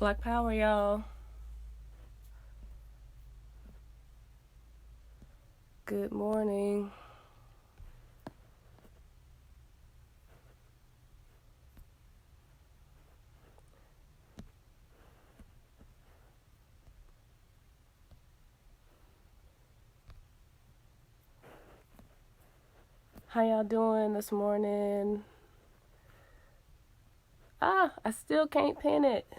Black Power, y'all. Good morning. How y'all doing this morning? I still can't pin it.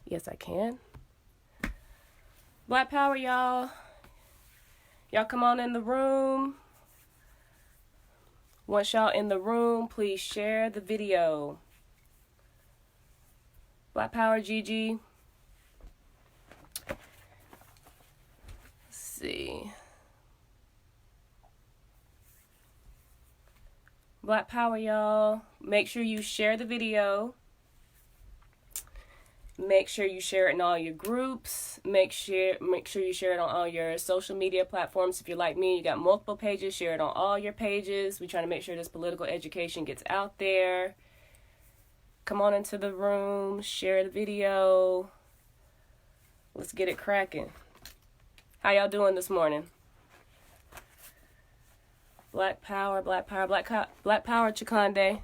Yes, I can. Black Power, y'all. Y'all come on in the room. Once y'all in the room, please share the video. Black Power, Gigi. Let's see. Black Power, y'all. Make sure you share the video. Make sure you share it in all your groups. Make sure you share it on all your social media platforms. If you're like me, you got multiple pages, share it on all your pages. We're trying to make sure this political education gets out there. Come on into the room, share the video. Let's get it cracking. How y'all doing this morning? Black Power, Black Power, Black Power, Chikande.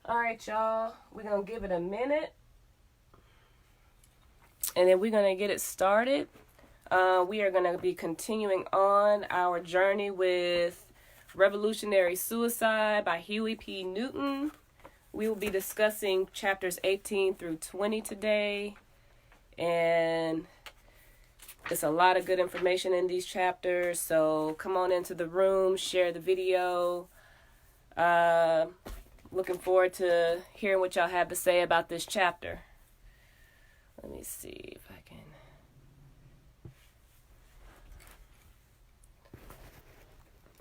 All right, y'all. We're going to give it a minute. And then we're going to get it started. We are going to be continuing on our journey with Revolutionary Suicide by Huey P. Newton. We will be discussing chapters 18 through 20 today. And there's a lot of good information in these chapters. So come on into the room, share the video. Looking forward to hearing what y'all have to say about this chapter. Let me see if I can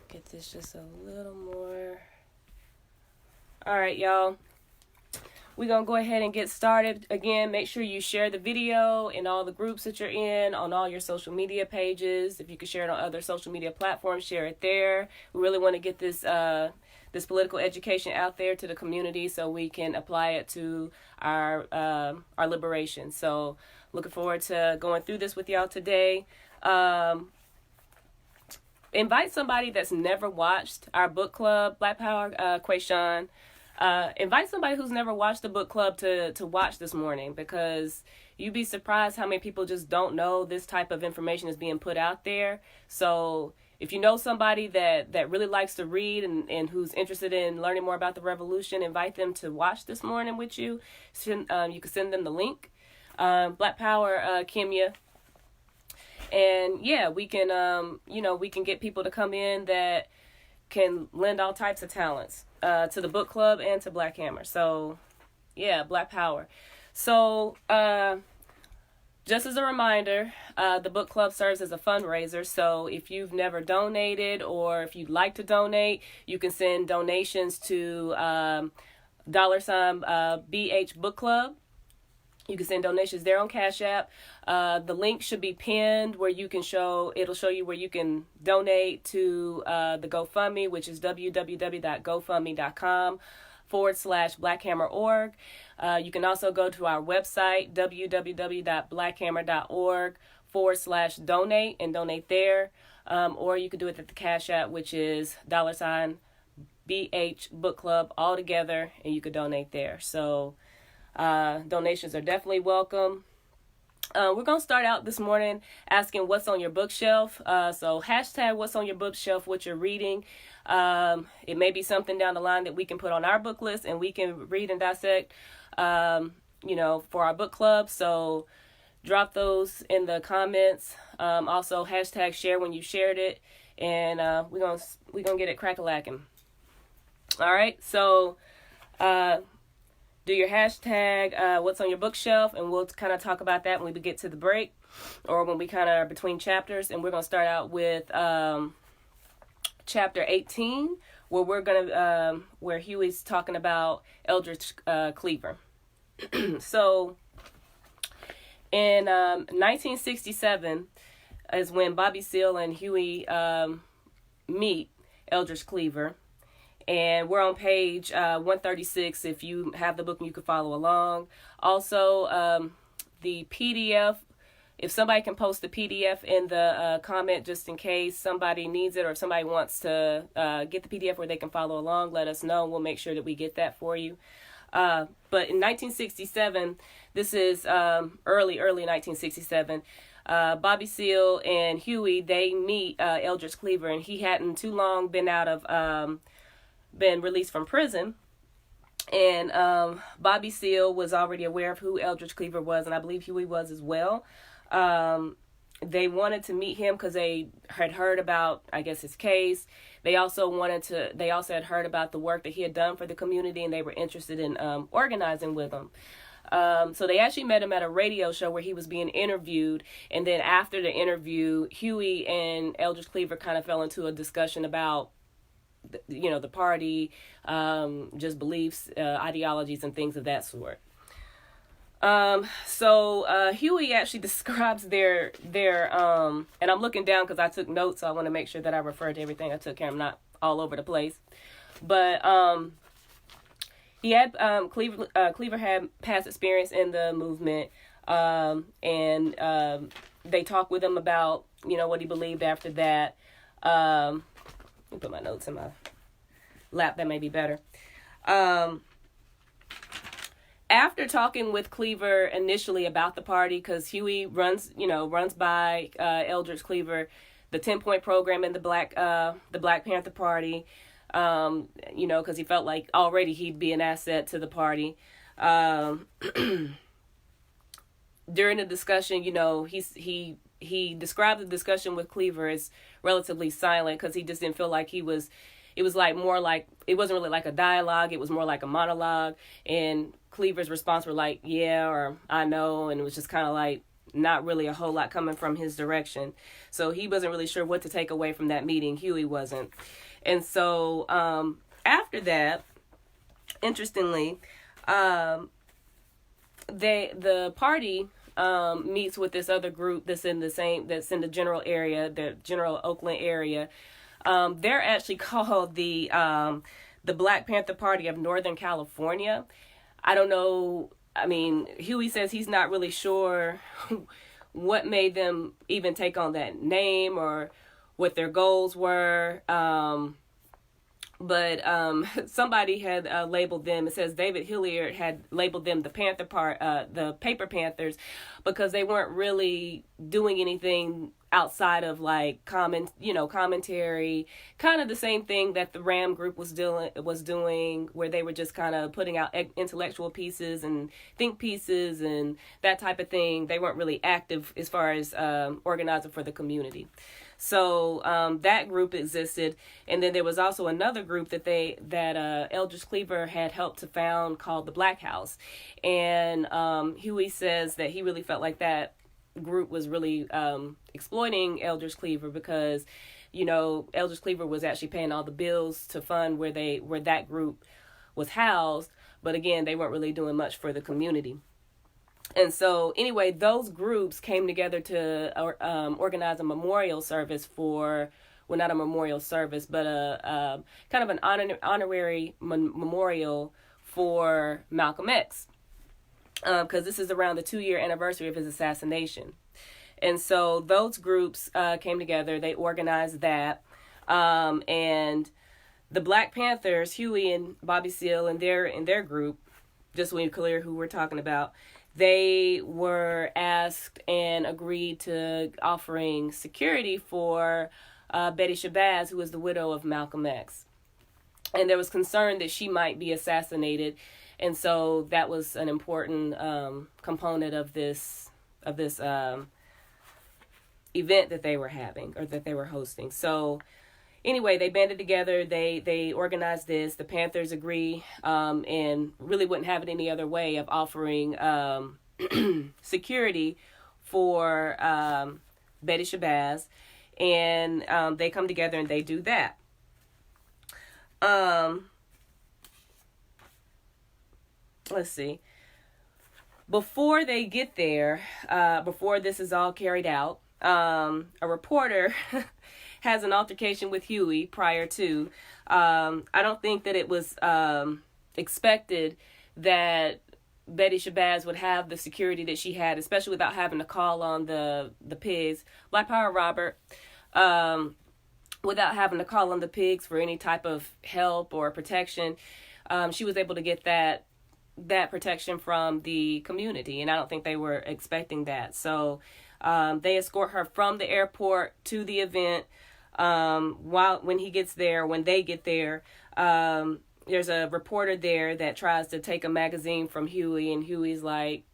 get this just a little more. All right, y'all. We're going to go ahead and get started. Again, make sure you share the video in all the groups that you're in, on all your social media pages. If you can share it on other social media platforms, share it there. We really want to get this political education out there to the community so we can apply it to our liberation. So looking forward to going through this with y'all today. Invite somebody that's never watched our book club, Black Power, Quayshawn. Invite somebody who's never watched the book club to watch this morning, because you'd be surprised how many people just don't know this type of information is being put out there. So if you know somebody that really likes to read and who's interested in learning more about the revolution, invite them to watch this morning with you. You can send them the link. Black Power, Kimya. And yeah, we can, we can get people to come in that can lend all types of talents to the book club and to Black Hammer. So yeah, Black Power. So just as a reminder, the book club serves as a fundraiser. So if you've never donated, or if you'd like to donate, you can send donations to $BHBookclub. You can send donations there on CashApp. The link should be pinned where it'll show you where you can donate to the GoFundMe, which is www.gofundme.com/blackhammer.org. You can also go to our website, www.blackhammer.org/donate and donate there. Or you can do it at the Cash App, which is $BH Book Club all together, and you could donate there. So donations are definitely welcome. We're going to start out this morning asking what's on your bookshelf. So hashtag what's on your bookshelf, what you're reading. It may be something down the line that we can put on our book list and we can read and dissect, for our book club. So drop those in the comments. Also hashtag share when you shared it, and we're gonna get it crack-a-lacking. All right. So do your hashtag, what's on your bookshelf, and we'll kind of talk about that when we get to the break, or when we kind of are between chapters. And we're going to start out with chapter 18, where Huey's talking about Eldridge Cleaver. So in 1967, is when Bobby Seale and Huey meet Eldridge Cleaver. And we're on page 136. If you have the book and you can follow along. Also, the PDF, if somebody can post the PDF in the comment just in case somebody needs it or if somebody wants to get the PDF where they can follow along, let us know. We'll make sure that we get that for you. But in 1967, this is early 1967, Bobby Seale and Huey, they meet Eldridge Cleaver, and he hadn't too long been been released from prison. And Bobby Seale was already aware of who Eldridge Cleaver was, and I believe Huey was as well. They wanted to meet him because they had heard about, I guess, his case. They also had heard about the work that he had done for the community, and they were interested in organizing with him. So they actually met him at a radio show where he was being interviewed. And then after the interview, Huey and Eldridge Cleaver kind of fell into a discussion about, the party, just beliefs, ideologies, and things of that sort. So Huey actually describes their and I'm looking down because I took notes, so I want to make sure that I refer to everything I took care. I'm not all over the place. But he had Cleaver had past experience in the movement, and they talked with him about what he believed after that. Let me put my notes in my lap. That may be better. After talking with Cleaver initially about the party, because Huey runs by Eldridge Cleaver the 10-point program in the Black Panther Party, because he felt like already he'd be an asset to the party. During the discussion, he described the discussion with Cleaver as relatively silent because he just didn't feel like it was more like, it wasn't really like a dialogue, it was more like a monologue, and Cleaver's response were like, yeah, or I know, and it was just kind of like not really a whole lot coming from his direction. So he wasn't really sure what to take away from that meeting. Huey wasn't. And so after that, interestingly, the party meets with this other group that's in the general area, the general Oakland area. They're actually called the Black Panther Party of Northern California. I don't know. I mean, Huey says he's not really sure what made them even take on that name or what their goals were. But somebody had labeled them. It says David Hilliard had labeled them the Paper Panthers, because they weren't really doing anything outside of like commentary, kind of the same thing that the Ram group was doing, where they were just kind of putting out intellectual pieces and think pieces and that type of thing. They weren't really active as far as organizing for the community. So that group existed, and then there was also another group that Eldridge Cleaver had helped to found called the Black House, and Huey says that he really felt like that group was really exploiting Eldridge Cleaver because, Eldridge Cleaver was actually paying all the bills to fund where that group was housed, but again, they weren't really doing much for the community. And so, anyway, those groups came together to organize a memorial service not a memorial service, but a kind of an honorary memorial for Malcolm X, because this is around the 2-year anniversary of his assassination. And so those groups came together. They organized that, and the Black Panthers, Huey and Bobby Seale, and their group, just so we're clear who we're talking about, they were asked and agreed to offering security for Betty Shabazz, who was the widow of Malcolm X. And there was concern that she might be assassinated. And so that was an important component of this event that they were having, or that they were hosting. So anyway, they banded together, they organized this, the Panthers agree, and really wouldn't have it any other way of offering security for Betty Shabazz, and they come together and they do that. Let's see. Before they get there, before this is all carried out, a reporter has an altercation with Huey prior to. I don't think that it was expected that Betty Shabazz would have the security that she had, especially without having to call on the pigs. Black Power Robert, without having to call on the pigs for any type of help or protection. She was able to get that protection from the community, and I don't think they were expecting that. So they escort her from the airport to the event. When they get there, there's a reporter there that tries to take a magazine from Huey, and Huey's like,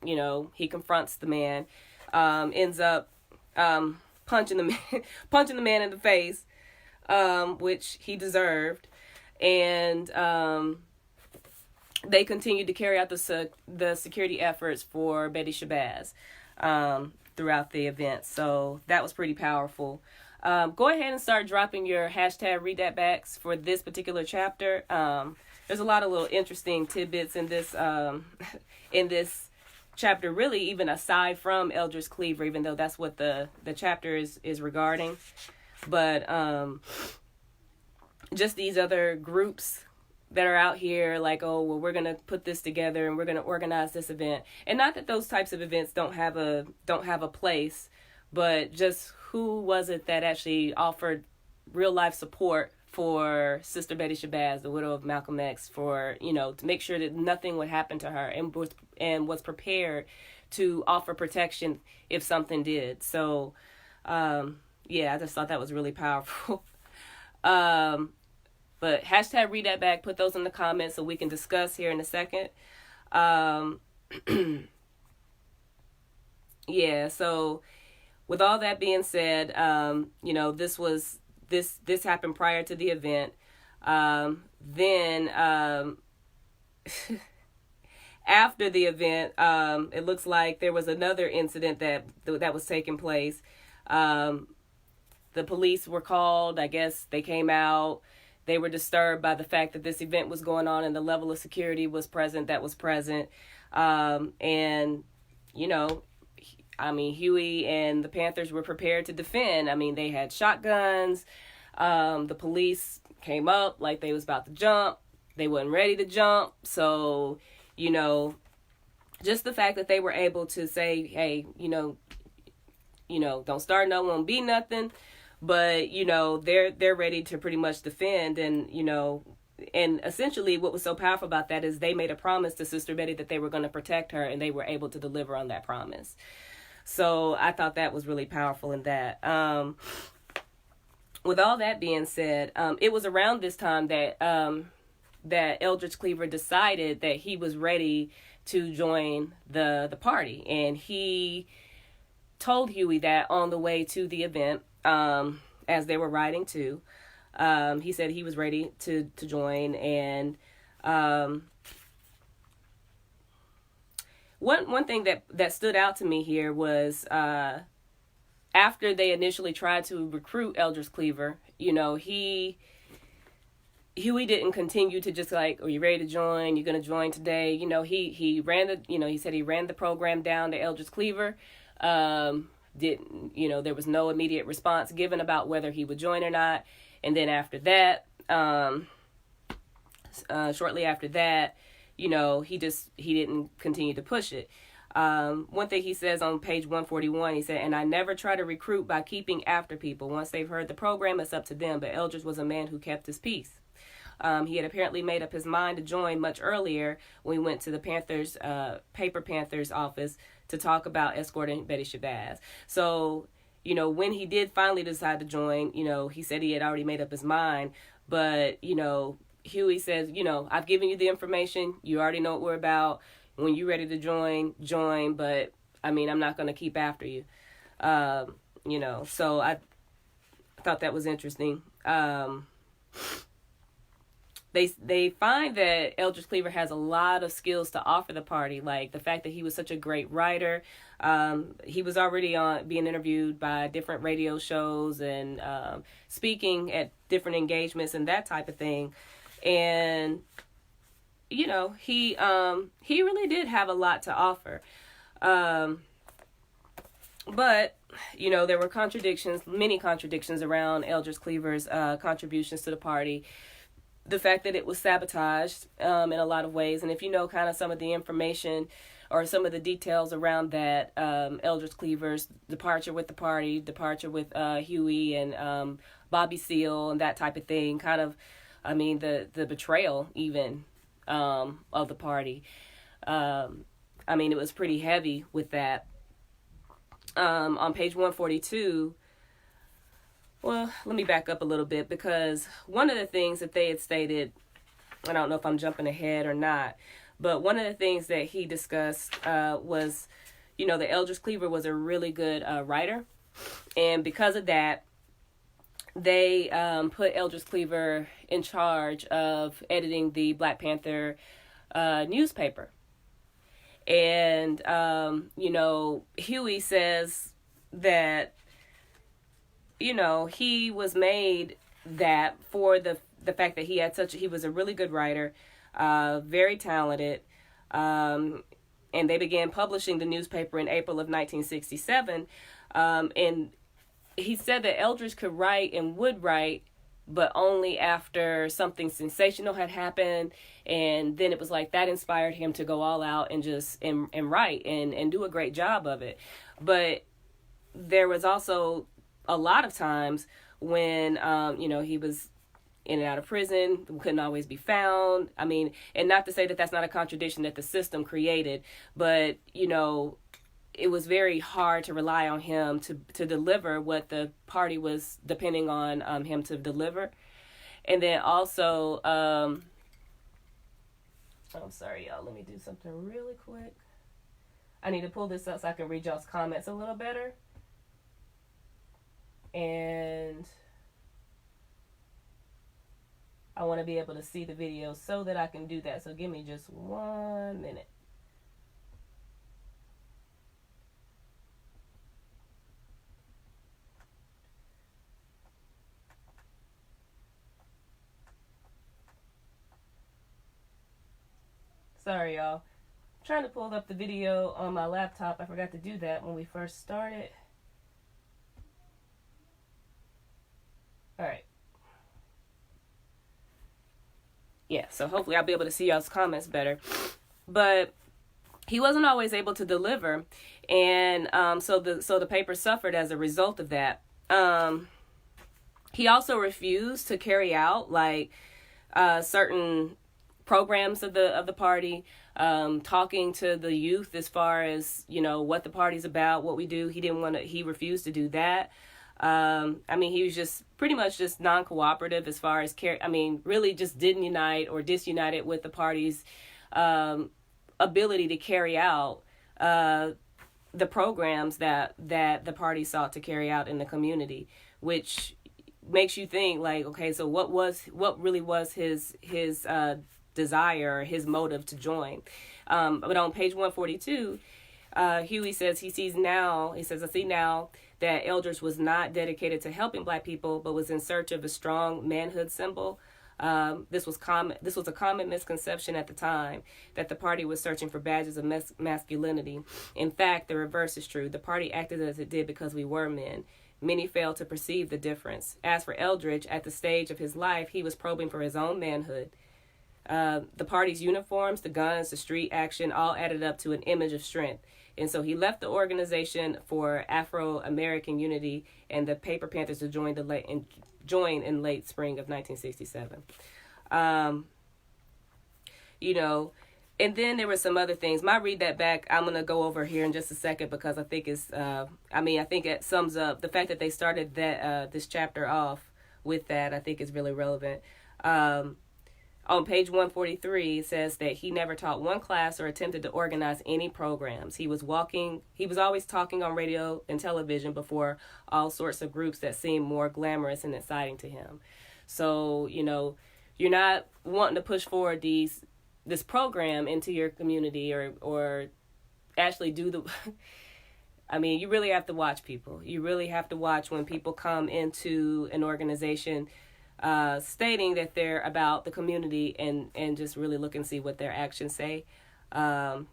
he confronts the man, ends up punching the man in the face, which he deserved, and they continued to carry out the security efforts for Betty Shabazz throughout the event. So that was pretty powerful. Go ahead and start dropping your hashtag read that backs for this particular chapter. There's a lot of little interesting tidbits in this chapter, really, even aside from Eldridge Cleaver, even though that's what the chapter is regarding. But just these other groups that are out here like, oh, well, we're going to put this together and we're going to organize this event. And not that those types of events don't have a place, but just who was it that actually offered real life support for Sister Betty Shabazz, the widow of Malcolm X, for, to make sure that nothing would happen to her, and was prepared to offer protection if something did. So, I just thought that was really powerful. But hashtag read that back, put those in the comments so we can discuss here in a second. So with all that being said, this happened prior to the event. Then after the event, it looks like there was another incident that was taking place. The police were called. I guess they came out. They were disturbed by the fact that this event was going on and the level of security was present. Huey and the Panthers were prepared to defend. They had shotguns. The police came up like they was about to jump. They wasn't ready to jump. So, just the fact that they were able to say, hey, don't start, no one be nothing. But, they're ready to pretty much defend. And, and essentially what was so powerful about that is they made a promise to Sister Betty that they were going to protect her, and they were able to deliver on that promise. So I thought that was really powerful in that. With all that being said, it was around this time that Eldridge Cleaver decided that he was ready to join the party. And he told Huey that on the way to the event, as they were riding to. He said he was ready to join. And one thing that stood out to me here was after they initially tried to recruit Eldridge Cleaver, Huey didn't continue to just like, are you ready to join? You're going to join today? He ran he said he ran the program down to Eldridge Cleaver. There was no immediate response given about whether he would join or not. And then after that, shortly after that, he didn't continue to push it. One thing he says on page 141, he said, and I never try to recruit by keeping after people. Once they've heard the program, it's up to them. But Eldridge was a man who kept his peace. He had apparently made up his mind to join much earlier when we went to the Paper Panthers office to talk about escorting Betty Shabazz. So, when he did finally decide to join, he said he had already made up his mind. But, Huey says, I've given you the information. You already know what we're about. When you're ready to join. But, I'm not going to keep after you. So I thought that was interesting. They find that Eldridge Cleaver has a lot of skills to offer the party, like the fact that he was such a great writer. He was already being interviewed by different radio shows and speaking at different engagements and that type of thing. And he really did have a lot to offer. But there were many contradictions around Eldridge Cleaver's contributions to the party. The fact that it was sabotaged in a lot of ways. And if you know kind of some of the information or some of the details around that, Eldridge Cleaver's departure with the party, departure with Huey and Bobby Seale and that type of thing, kind of, the betrayal even of the party. It was pretty heavy with that. On page 142, well, let me back up a little bit, because one of the things that they had stated, I don't know if I'm jumping ahead or not, but one of the things that he discussed was, that Eldridge Cleaver was a really good writer. And because of that, they put Eldridge Cleaver in charge of editing the Black Panther newspaper. And, Huey says that, he was made that for the fact that he was a really good writer, very talented, and they began publishing the newspaper in April of 1967, and he said that Eldridge could write and would write, but only after something sensational had happened, and then it was like that inspired him to go all out and just and write and do a great job of it. But there was also a lot of times when he was in and out of prison, couldn't always be found. And not to say that that's not a contradiction that the system created, but it was very hard to rely on him to deliver what the party was depending on him to deliver. And then also, I'm sorry, y'all. Let me do something really quick. I need to pull this up so I can read y'all's comments a little better. And I want to be able to see the video so that I can do that. So give me just 1 minute. Sorry, y'all. I'm trying to pull up the video on my laptop. I forgot to do that when we first started. All right. Yeah, so hopefully I'll be able to see y'all's comments better. But he wasn't always able to deliver, and so the paper suffered as a result of that. He also refused to carry out certain programs of the party, talking to the youth as far as what the party's about, what we do. He refused to do that. He was just pretty much just non-cooperative as far as really just didn't unite or disunited with the party's ability to carry out the programs that the party sought to carry out in the community, which makes you think okay, so what really was his desire, his motive to join. But on page 142, Huey says I see now that Eldridge was not dedicated to helping Black people, but was in search of a strong manhood symbol. This was a common misconception at the time, that the party was searching for badges of masculinity. In fact, the reverse is true. The party acted as it did because we were men. Many failed to perceive the difference. As for Eldridge, at the stage of his life, he was probing for his own manhood. The party's uniforms, the guns, the street action, all added up to an image of strength. And so he left the organization for Afro-American unity and the Paper Panthers to join in late spring of 1967. And then there were some other things. Might read that back. I'm going to go over here in just a second because I think it's, I think it sums up the fact that they started that this chapter off with that. I think is really relevant. On page 143, it says that he never taught one class or attempted to organize any programs. He was always talking on radio and television before all sorts of groups that seemed more glamorous and exciting to him. So, you're not wanting to push forward this program into your community or actually do the... you really have to watch people. You really have to watch when people come into an organization stating that they're about the community and just really look and see what their actions say. And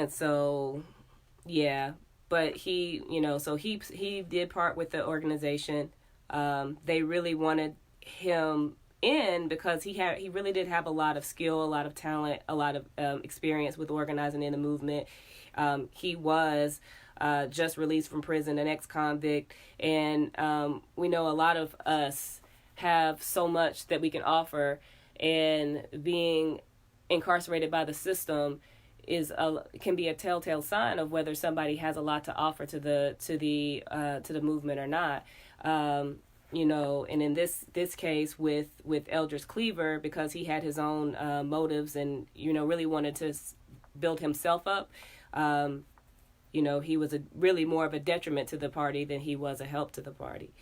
so, yeah, but he, so he did part with the organization. They really wanted him in because he really did have a lot of skill, a lot of talent, a lot of experience with organizing in the movement. He was just released from prison, an ex-convict, and we know a lot of us have so much that we can offer, and being incarcerated by the system can be a telltale sign of whether somebody has a lot to offer to the movement or not. And in this case with Eldridge Cleaver, because he had his own motives and really wanted to build himself up. He was really more of a detriment to the party than he was a help to the party.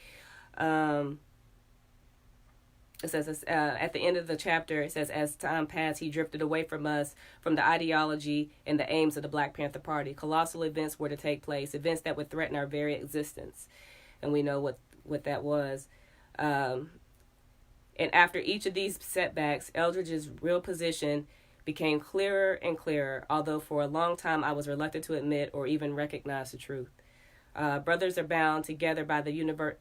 It says at the end of the chapter, it says, as time passed, he drifted away from us, from the ideology and the aims of the Black Panther Party. Colossal events were to take place, events that would threaten our very existence. And we know what that was. And after each of these setbacks, Eldridge's real position became clearer and clearer, although for a long time I was reluctant to admit or even recognize the truth. Brothers are bound together by the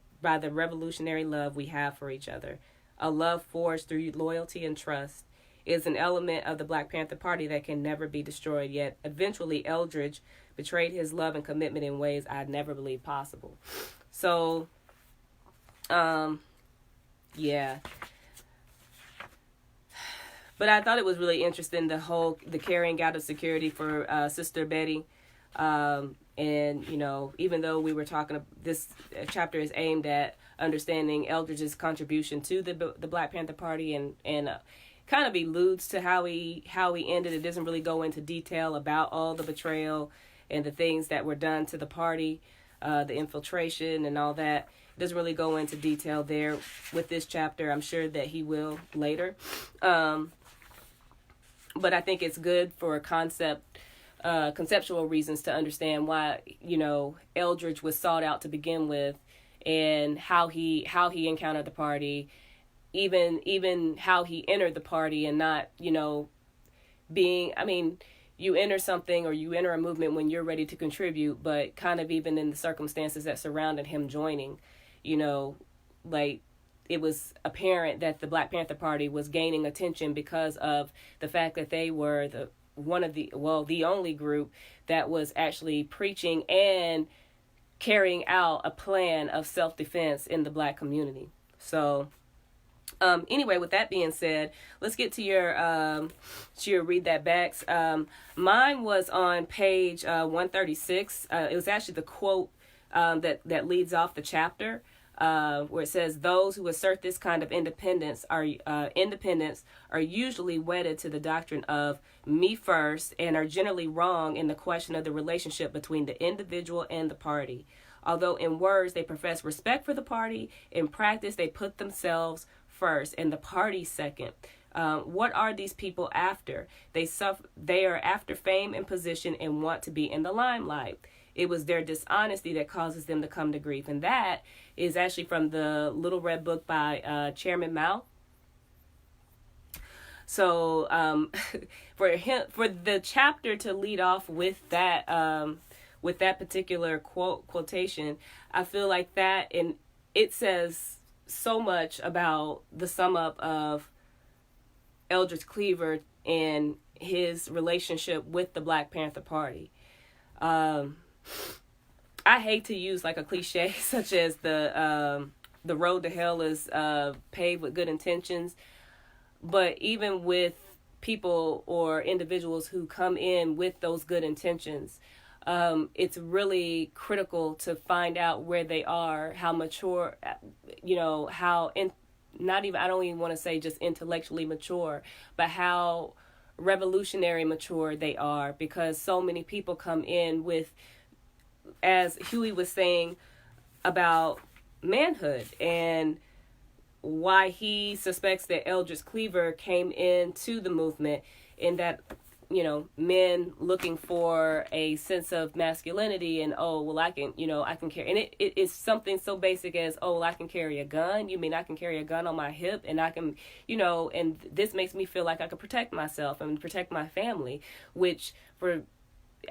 revolutionary love we have for each other. A love forged through loyalty and trust is an element of the Black Panther Party that can never be destroyed, yet eventually Eldridge betrayed his love and commitment in ways I'd never believed possible. So, yeah. But I thought it was really interesting, the carrying out of security for Sister Betty. And, even though we were talking, this chapter is aimed at understanding Eldridge's contribution to the Black Panther Party and kind of alludes to how he ended. It doesn't really go into detail about all the betrayal and the things that were done to the party, the infiltration and all that. It doesn't really go into detail there with this chapter. I'm sure that he will later. But I think it's good for conceptual reasons to understand why, Eldridge was sought out to begin with, and how he encountered the party, even how he entered the party, and not, you enter something or you enter a movement when you're ready to contribute, but kind of even in the circumstances that surrounded him joining, like it was apparent that the Black Panther Party was gaining attention because of the fact that they were the only group that was actually preaching and carrying out a plan of self-defense in the Black community. So, anyway, with that being said, let's get to your read that backs. Mine was on page 136. It was actually the quote that leads off the chapter, where it says, "Those who assert this kind of independence are usually wedded to the doctrine of me first and are generally wrong in the question of the relationship between the individual and the party. Although in words they profess respect for the party, in practice they put themselves first and the party second. What are these people after? They are after fame and position and want to be in the limelight. It was their dishonesty that causes them to come to grief." And that is actually from the Little Red Book by Chairman Mao. So for the chapter to lead off with that particular quotation, I feel like that, and it says so much about the sum up of Eldridge Cleaver and his relationship with the Black Panther Party. I hate to use like a cliche such as the road to hell is paved with good intentions, but even with people or individuals who come in with those good intentions, it's really critical to find out where they are, how mature, I don't even want to say just intellectually mature, but how revolutionary mature they are, because so many people come in with, as Huey was saying about manhood and why he suspects that Eldridge Cleaver came into the movement, in that, men looking for a sense of masculinity and, I can carry, and it is something so basic as, I can carry a gun. You mean I can carry a gun on my hip and I can, and this makes me feel like I can protect myself and protect my family, which for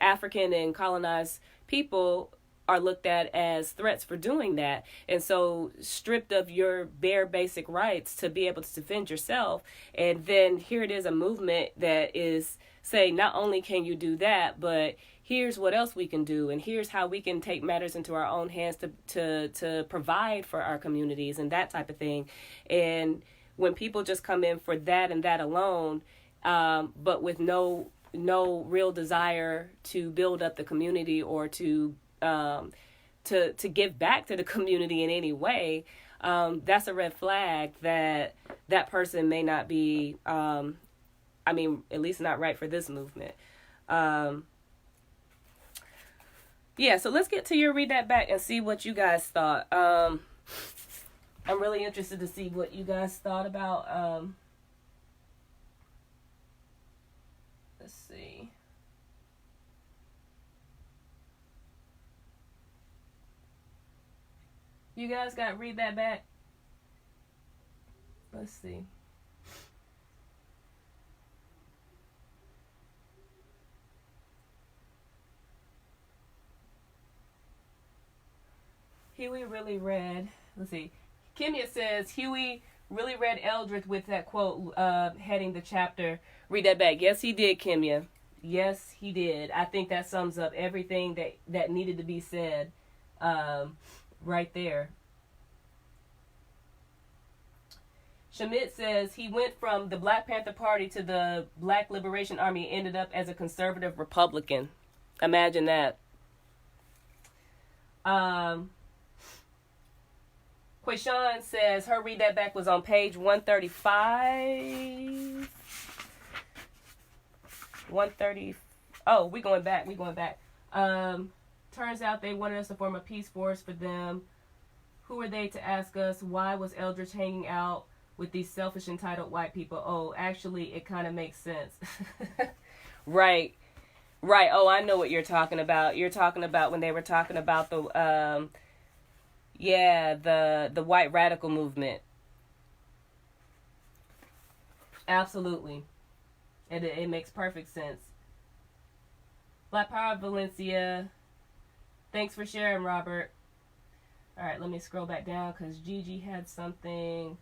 African and colonized people are looked at as threats for doing that. And so stripped of your bare basic rights to be able to defend yourself. And then here it is, a movement that is saying not only can you do that, but here's what else we can do, and here's how we can take matters into our own hands to provide for our communities and that type of thing. And when people just come in for that and that alone, but with no real desire to build up the community or to give back to the community in any way, that's a red flag that person may not be, at least not right for this movement. So let's get to your read that back and see what you guys thought. I'm really interested to see what you guys thought about. Let's see. You guys got read that back? Let's see. Huey really read, let's see. Kimya says, Huey really read Eldridge with that quote heading the chapter. Read that back. Yes, he did, Kimya. Yes, he did. I think that sums up everything that needed to be said right there. Shamit says, he went from the Black Panther Party to the Black Liberation Army, ended up as a conservative Republican. Imagine that. Quayshawn says her read that back was on page 135. 130. Oh, we going back. Turns out they wanted us to form a peace force for them. Who are they to ask us? Why was Eldridge hanging out with these selfish, entitled white people? Oh, actually, it kind of makes sense. Right. Oh, I know what you're talking about. You're talking about when they were talking about the white radical movement. Absolutely. It makes perfect sense. Black Power Valencia. Thanks for sharing, Robert. All right, let me scroll back down because Gigi had something.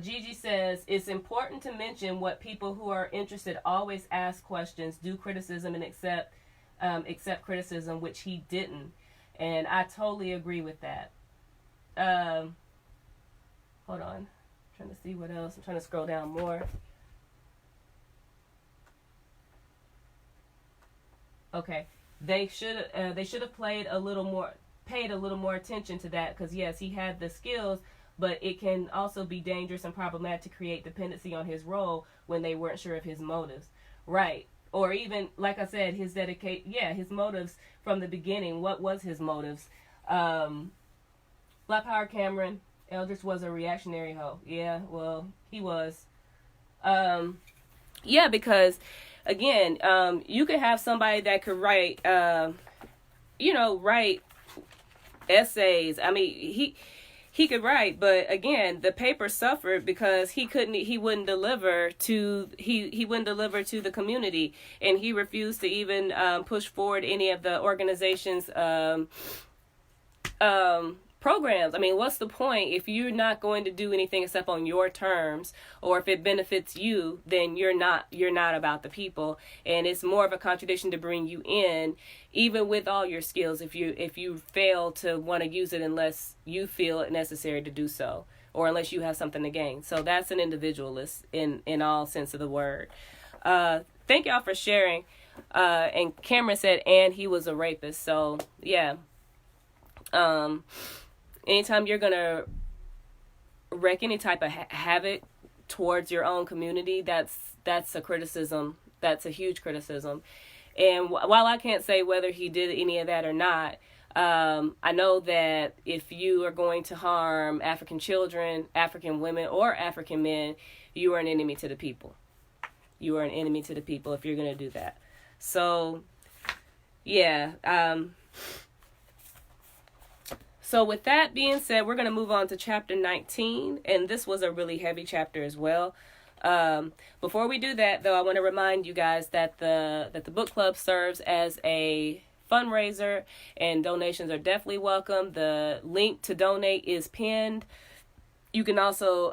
Gigi says, it's important to mention what people who are interested always ask questions, do criticism, and accept criticism, which he didn't. And I totally agree with that. Hold on. I'm trying to see what else. I'm trying to scroll down more. Okay. They should have paid a little more attention to that, because yes, he had the skills, but it can also be dangerous and problematic to create dependency on his role when they weren't sure of his motives. Right. Or even, like I said, his motives from the beginning. What was his motives? Black Power Cameron, Eldridge was a reactionary hoe. Yeah, well, he was. Because, again, you could have somebody that could write essays. I mean, he could write, but again, the paper suffered because he wouldn't deliver to the community, and he refused to even push forward any of the organization's programs. I mean, what's the point if you're not going to do anything except on your terms, or if it benefits you, then you're not about the people, and it's more of a contradiction to bring you in, even with all your skills, if you fail to want to use it unless you feel it necessary to do so, or unless you have something to gain. So that's an individualist in all sense of the word. Thank y'all for sharing. And Cameron said, and he was a rapist. So yeah. Anytime you're going to wreak any type of havoc towards your own community, that's a criticism. That's a huge criticism. And while I can't say whether he did any of that or not, I know that if you are going to harm African children, African women, or African men, you are an enemy to the people. You are an enemy to the people if you're going to do that. So, yeah. So with that being said, we're going to move on to chapter 19, and this was a really heavy chapter as well. Before we do that, though, I want to remind you guys that the book club serves as a fundraiser, and donations are definitely welcome. The link to donate is pinned. You can also,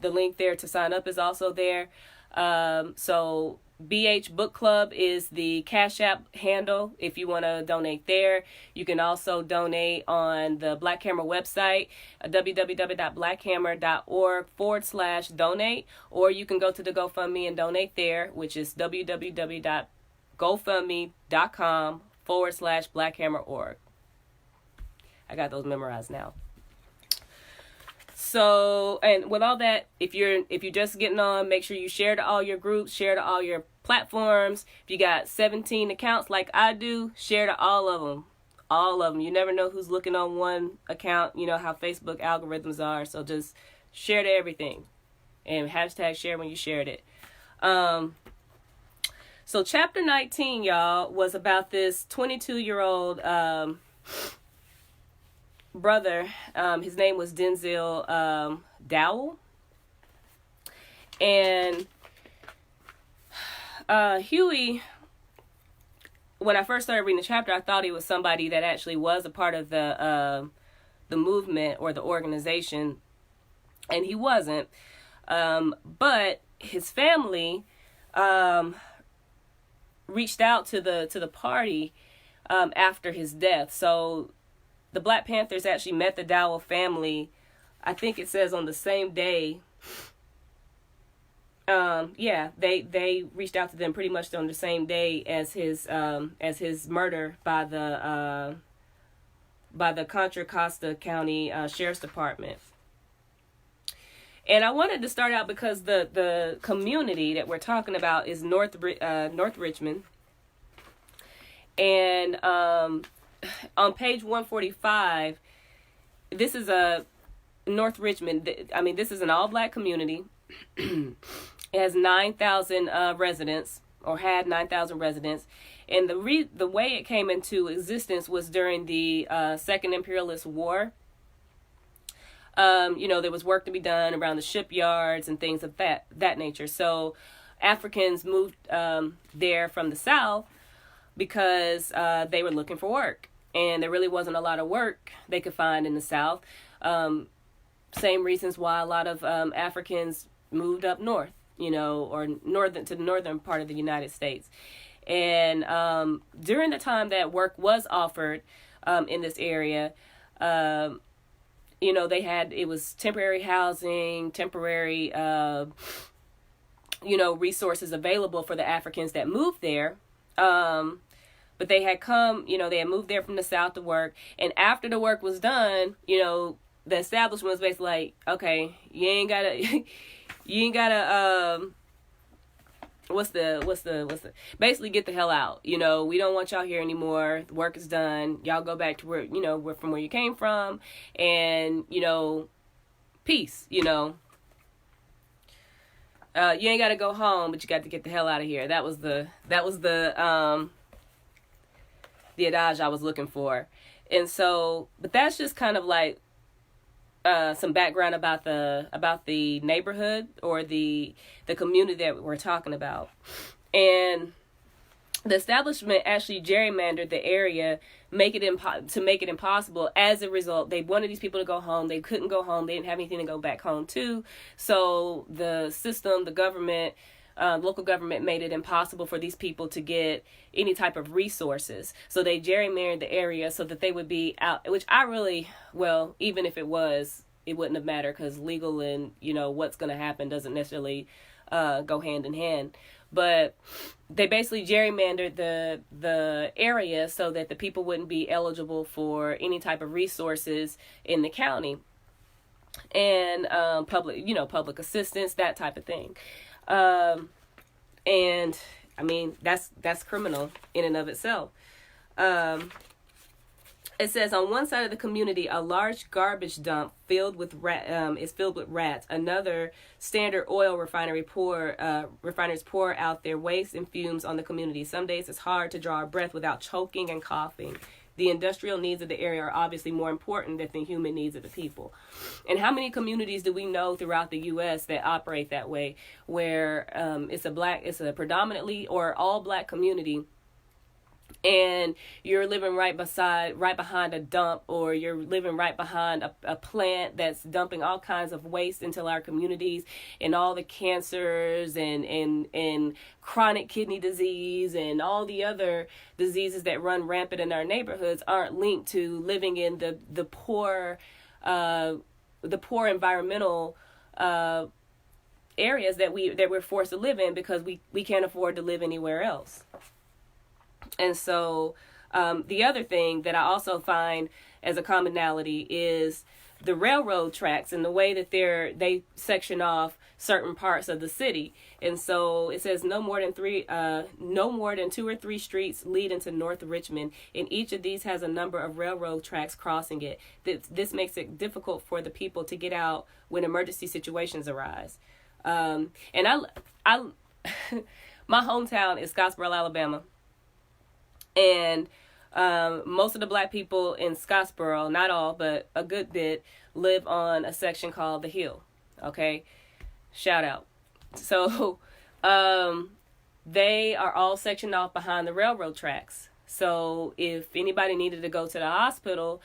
the link there to sign up is also there. So BH Book Club is the CashApp handle if you want to donate there. You can also donate on the Black Hammer website, www.blackhammer.org/donate, or you can go to the GoFundMe and donate there, which is www.gofundme.com/blackhammer.org. I got those memorized now. So, and with all that, if you're just getting on, make sure you share to all your groups, share to all your platforms. If you got 17 accounts like I do, share to all of them. All of them. You never know who's looking on one account. You know how Facebook algorithms are. So just share to everything. And hashtag share when you shared it. So chapter 19, y'all, was about this 22-year-old brother. His name was Denzel Dowell. And Huey, when I first started reading the chapter, I thought he was somebody that actually was a part of the movement or the organization, and he wasn't. But his family reached out to the party after his death. So the Black Panthers actually met the Dowell family, I think it says on the same day. They reached out to them pretty much on the same day as his murder by the Contra Costa County Sheriff's Department. And I wanted to start out because the community that we're talking about is North Richmond, and on page 145, this is a North Richmond. I mean, this is an all-black community. It has 9,000 residents, or had 9,000 residents. And the way it came into existence was during the Second Imperialist War. There was work to be done around the shipyards and things of that nature. So Africans moved there from the South because they were looking for work. And there really wasn't a lot of work they could find in the South. Same reasons why a lot of Africans moved up north, or to the northern part of the United States. And during the time that work was offered in this area, it was temporary housing, temporary, resources available for the Africans that moved there. But they had they had moved there from the South to work. And after the work was done, the establishment was basically like, okay, you ain't gotta, basically get the hell out. We don't want y'all here anymore. The work is done. Y'all go back to where, from where you came from, and, peace, You ain't got to go home, but you got to get the hell out of here. That was the adage I was looking for. And so, but that's just kind of like some background about the neighborhood or the community that we're talking about. And the establishment actually gerrymandered the area, to make it impossible. As a result, they wanted these people to go home. They couldn't go home. They didn't have anything to go back home to. So the system, the government, local government made it impossible for these people to get any type of resources. So they gerrymandered the area so that they would be out, which even if it was, it wouldn't have mattered, because legal and, what's going to happen doesn't necessarily go hand in hand. But they basically gerrymandered the area so that the people wouldn't be eligible for any type of resources in the county, and public assistance, that type of thing. And I mean, that's criminal in and of itself. It says on one side of the community, a large garbage dump filled with rats. Another standard oil refineries pour out their waste and fumes on the community. Some days it's hard to draw a breath without choking and coughing. The industrial needs of the area are obviously more important than the human needs of the people. And how many communities do we know throughout the U.S. that operate that way, where it's a predominantly or all black community, and you're living right behind a dump, or you're living right behind a plant that's dumping all kinds of waste into our communities, and all the cancers and chronic kidney disease and all the other diseases that run rampant in our neighborhoods aren't linked to living in the poor environmental areas that we're forced to live in, because we can't afford to live anywhere else. And so the other thing that I also find as a commonality is the railroad tracks and the way that they section off certain parts of the city. And so it says no more than 2 or 3 streets lead into North Richmond, and each of these has a number of railroad tracks crossing it. This makes it difficult for the people to get out when emergency situations arise. And I my hometown is Scottsboro, Alabama. And most of the black people in Scottsboro, not all, but a good bit, live on a section called the Hill. Okay? Shout out. So they are all sectioned off behind the railroad tracks. So if anybody needed to go to the hospital,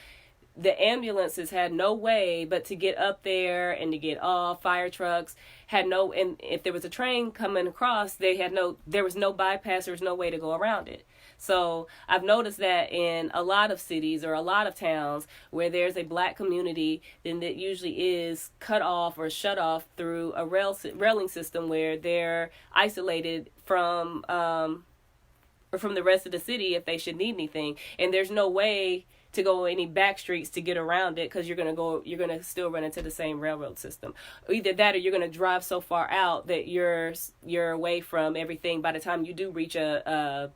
the ambulances had no way but to get up there and to get off. Fire trucks had no, and if there was a train coming across, there was no bypass, there was no way to go around it. So I've noticed that in a lot of cities or a lot of towns where there's a black community, then that usually is cut off or shut off through a railing system where they're isolated from the rest of the city if they should need anything. And there's no way to go any back streets to get around it, because you're gonna still run into the same railroad system. Either that, or you're gonna drive so far out that you're away from everything by the time you do reach a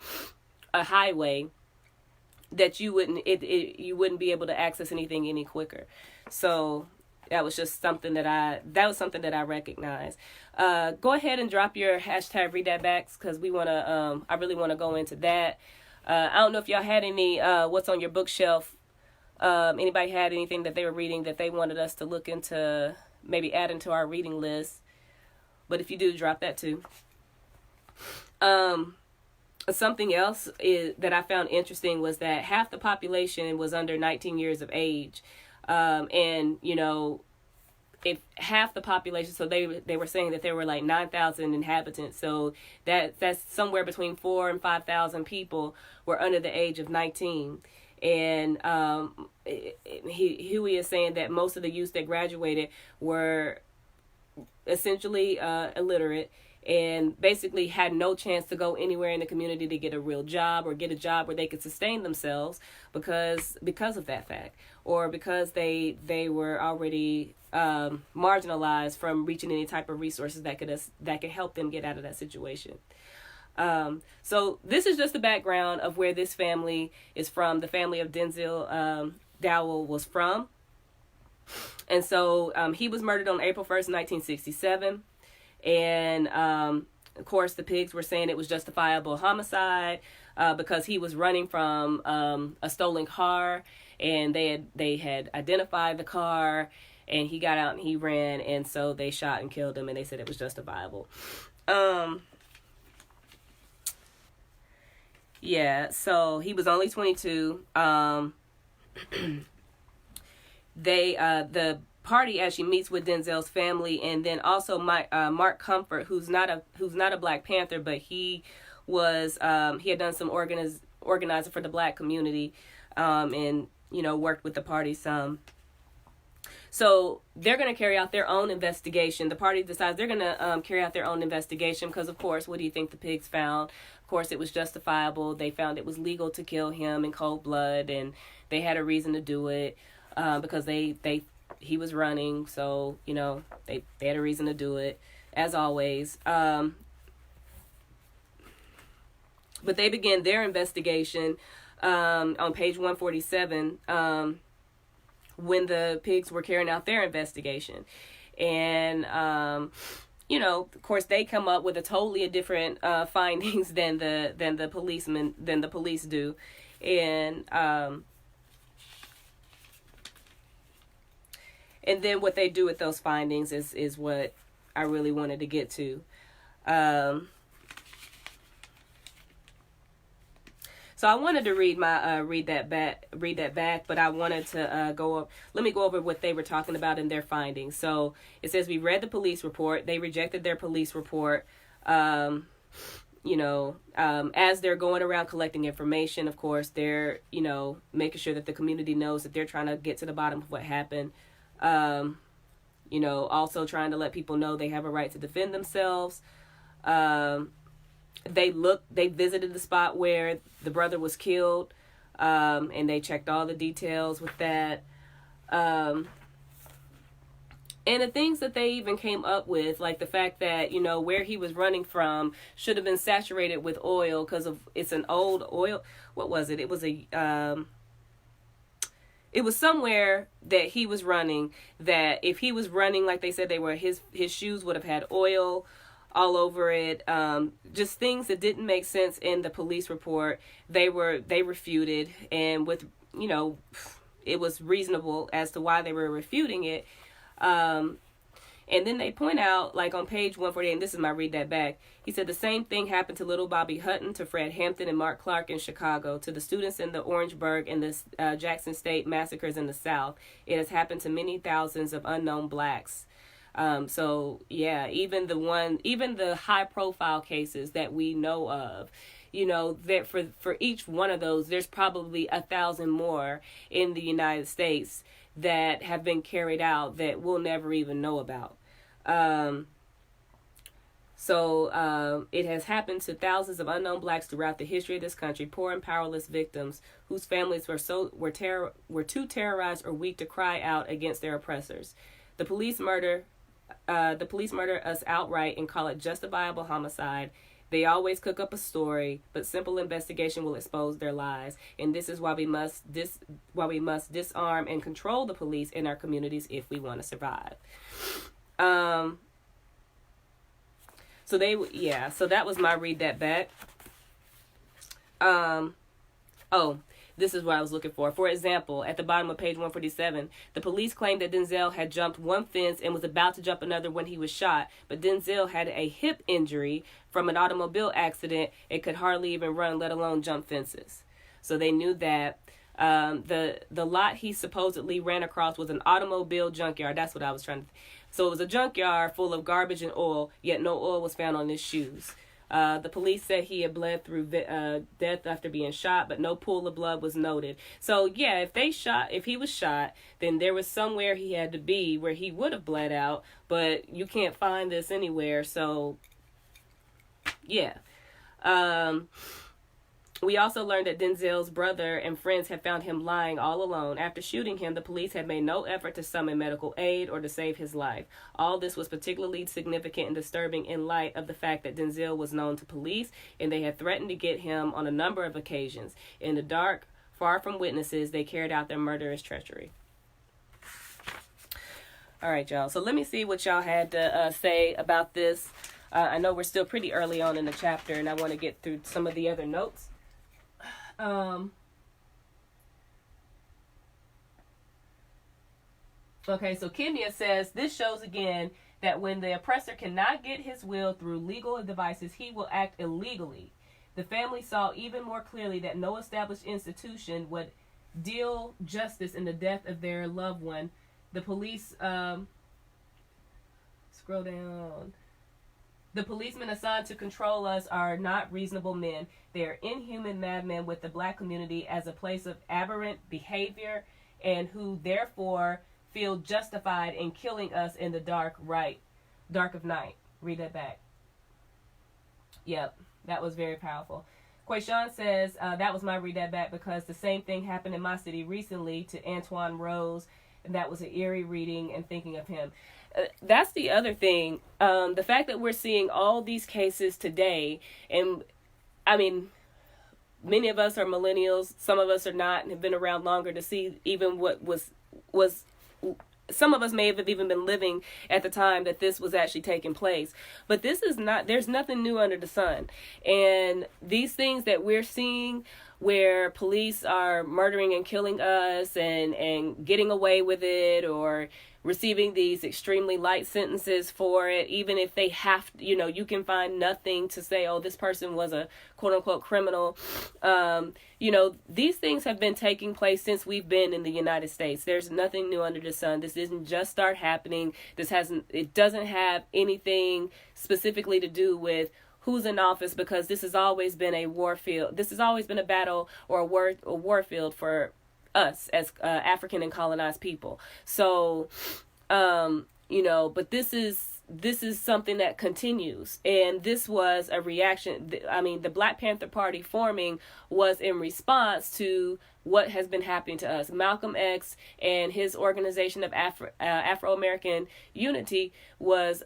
highway that you wouldn't be able to access anything any quicker. So that was just something that I recognized. Go ahead and drop your hashtag read that backs, because I really want to go into that. I don't know if y'all had any what's on your bookshelf. Anybody had anything that they were reading that they wanted us to look into, maybe add into our reading list. But if you do, drop that too. Something else that I found interesting was that half the population was under 19 years of age. And, if half the population, so they were saying that there were like 9,000 inhabitants. So that's somewhere between 4,000 and 5,000 people were under the age of 19. And Huey is saying that most of the youth that graduated were essentially illiterate, and basically had no chance to go anywhere in the community to get a real job or get a job where they could sustain themselves because of that fact, or because they were already marginalized from reaching any type of resources that could help them get out of that situation. So this is just the background of where this family is from. The family of Denzel Dowell was from. And so he was murdered on April 1st, 1967. And, of course, the pigs were saying it was justifiable homicide because he was running from a stolen car, and they had identified the car, and he got out and he ran, and so they shot and killed him, and they said it was justifiable. Yeah, so he was only 22. The party actually meets with Denzel's family, and then also Mark Comfort, who's not a Black Panther, but he was he had done some organizing for the Black community, and worked with the party some. So they're going to carry out their own investigation. The party decides they're going to carry out their own investigation because, of course, what do you think the pigs found? Of course, it was justifiable. They found it was legal to kill him in cold blood, and they had a reason to do it because he was running. So, they had a reason to do it, as always. But they began their investigation on page 147 when the pigs were carrying out their investigation. And, of course, they come up with a totally different findings than the police do. And then what they do with those findings is what I really wanted to get to. So So I wanted to read that back, but I wanted to let me go over what they were talking about in their findings. So it says, we read the police report. They rejected their police report. As they're going around collecting information, of course, they're, making sure that the community knows that they're trying to get to the bottom of what happened. Also trying to let people know they have a right to defend themselves. They visited the spot where the brother was killed, and they checked all the details with that. And the things that they even came up with, like the fact that, where he was running from should have been saturated with oil because it's an old oil. What was it? It was it was somewhere that he was running that if he was running like they said they were, his shoes would have had oil all over it. Just things that didn't make sense in the police report. They refuted, and with, it was reasonable as to why they were refuting it. And then they point out, like on page 148, and this is my read that back. He said the same thing happened to little Bobby Hutton, to Fred Hampton and Mark Clark in Chicago, to the students in the Orangeburg and the Jackson State massacres in the South. It has happened to many thousands of unknown blacks. Even the high profile cases that we know of, that for each one of those, there's probably 1,000 more in the United States that have been carried out that we'll never even know about. It has happened to thousands of unknown blacks throughout the history of this country, poor and powerless victims whose families were too terrorized or weak to cry out against their oppressors. The police murder us outright and call it justifiable homicide. They always cook up a story, but simple investigation will expose their lies. And this is why we must disarm and control the police in our communities if we want to survive. So that was my read that back. This is what I was looking for. For example, at the bottom of page 147, the police claimed that Denzel had jumped one fence and was about to jump another when he was shot, but Denzel had a hip injury from an automobile accident and could hardly even run, let alone jump fences. So they knew that. The lot he supposedly ran across was an automobile junkyard. That's what I was trying to... So it was a junkyard full of garbage and oil, yet no oil was found on his shoes. The police said he had bled through death after being shot, but no pool of blood was noted. So yeah, if he was shot, then there was somewhere he had to be where he would have bled out, but you can't find this anywhere. So yeah. We also learned that Denzel's brother and friends had found him lying all alone. After shooting him, the police had made no effort to summon medical aid or to save his life. All this was particularly significant and disturbing in light of the fact that Denzel was known to police, and they had threatened to get him on a number of occasions. In the dark, far from witnesses, they carried out their murderous treachery. All right, y'all. So let me see what y'all had to say about this. I know we're still pretty early on in the chapter, and I want to get through some of the other notes. Okay, so Kenya says, this shows again that when the oppressor cannot get his will through legal devices, he will act illegally. The family saw even more clearly that no established institution would deal justice in the death of their loved one. The police, scroll down. The policemen assigned to control us are not reasonable men. They are inhuman madmen with the black community as a place of aberrant behavior, and who therefore feel justified in killing us in the dark of night. Read that back. Yep, that was very powerful. Quayshawn says, that was my read that back because the same thing happened in my city recently to Antoine Rose, and that was an eerie reading and thinking of him. That's the other thing. The fact that we're seeing all these cases today, and I mean, many of us are millennials, some of us are not, and have been around longer to see even what was some of us may have even been living at the time that this was actually taking place. But this is not, there's nothing new under the sun. And these things that we're seeing where police are murdering and killing us and getting away with it, or receiving these extremely light sentences for it, even if they have, you can find nothing to say, oh, this person was a quote unquote criminal. These things have been taking place since we've been in the United States. There's nothing new under the sun. This didn't just start happening. It doesn't have anything specifically to do with who's in office, because this has always been a war field. This has always been a battle or a war field for us as African and colonized people. So, but this is something that continues, and this was a reaction. The Black Panther Party forming was in response to what has been happening to us. Malcolm X and his organization of Afro-American Unity was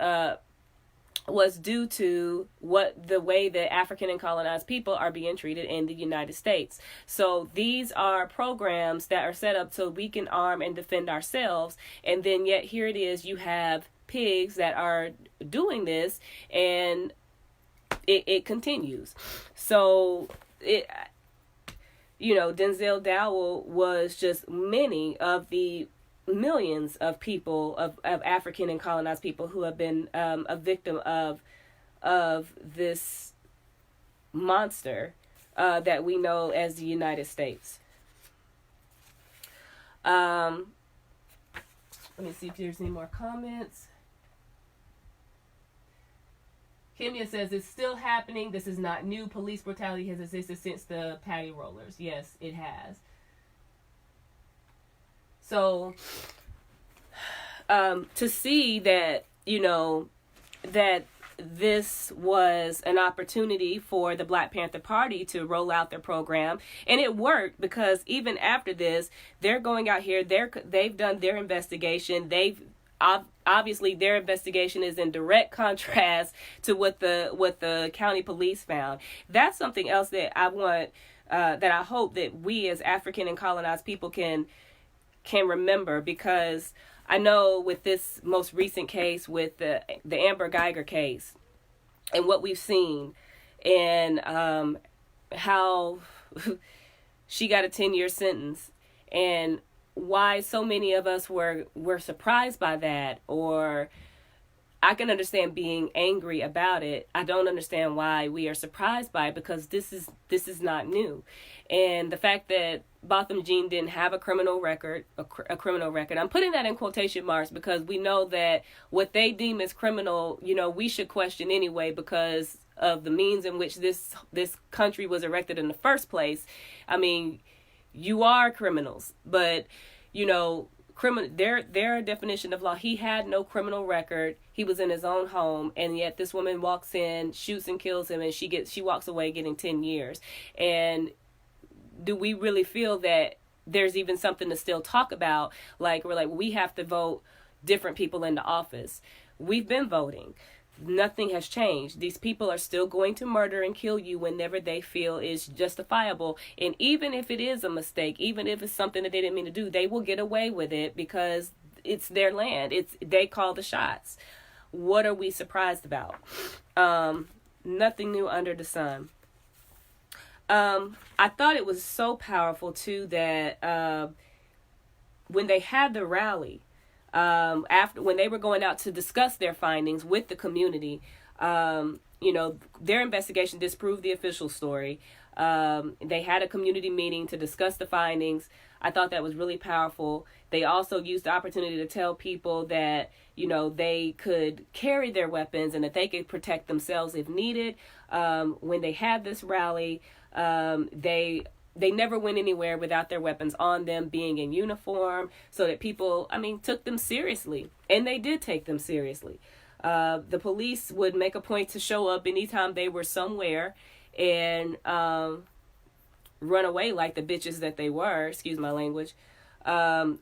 due to the way that African and colonized people are being treated in the United States. So these are programs that are set up so we can arm and defend ourselves. And then yet here it is, you have pigs that are doing this, and it continues. So Denzel Dowell was just many of the millions of people, of African and colonized people, who have been a victim of this monster that we know as the United States. Let me see if there's any more comments. Kimya says, it's still happening. This is not new. Police brutality has existed since the patty rollers. Yes, it has. So, to see that, that this was an opportunity for the Black Panther Party to roll out their program, and it worked, because even after this, they're going out here, they've done their investigation. Obviously their investigation is in direct contrast to what the county police found. That's something else that I want, that I hope that we as African and colonized people can remember, because I know with this most recent case, with the Amber Geiger case, and what we've seen, and how she got a 10-year sentence, and why so many of us were surprised by that. Or I can understand being angry about it. I don't understand why we are surprised by it, because this is not new. And the fact that Botham Jean didn't have a criminal record. I'm putting that in quotation marks, because we know that what they deem as criminal, we should question anyway, because of the means in which this country was erected in the first place. You are criminals, but their definition of law, he had no criminal record. He was in his own home, and yet this woman walks in, shoots and kills him, and she walks away getting 10 years. And do we really feel that there's even something to still talk about? We have to vote different people into office. We've been voting. Nothing has changed. These people are still going to murder and kill you whenever they feel is justifiable. And even if it is a mistake, even if it's something that they didn't mean to do, they will get away with it, because it's their land. They call the shots. What are we surprised about? Nothing new under the sun. I thought it was so powerful too that when they had the rally, when they were going out to discuss their findings with the community, their investigation disproved the official story. They had a community meeting to discuss the findings. I thought that was really powerful. They also used the opportunity to tell people that, they could carry their weapons and that they could protect themselves if needed. When they had this rally, they never went anywhere without their weapons on them, being in uniform, so that people, took them seriously. And they did take them seriously. The police would make a point to show up anytime they were somewhere and run away like the bitches that they were, excuse my language,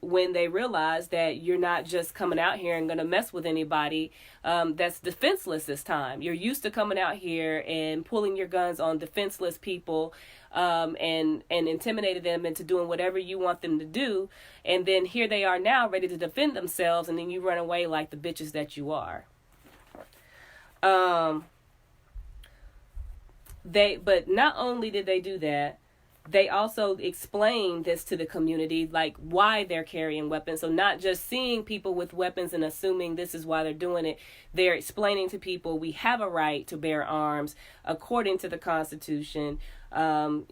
when they realized that you're not just coming out here and going to mess with anybody that's defenseless this time. You're used to coming out here and pulling your guns on defenseless people and intimidating them into doing whatever you want them to do. And then here they are now ready to defend themselves, and then you run away like the bitches that you are. But not only did they do that, they also explain this to the community, like why they're carrying weapons. So not just seeing people with weapons and assuming this is why they're doing it. They're explaining to people we have a right to bear arms according to the Constitution. And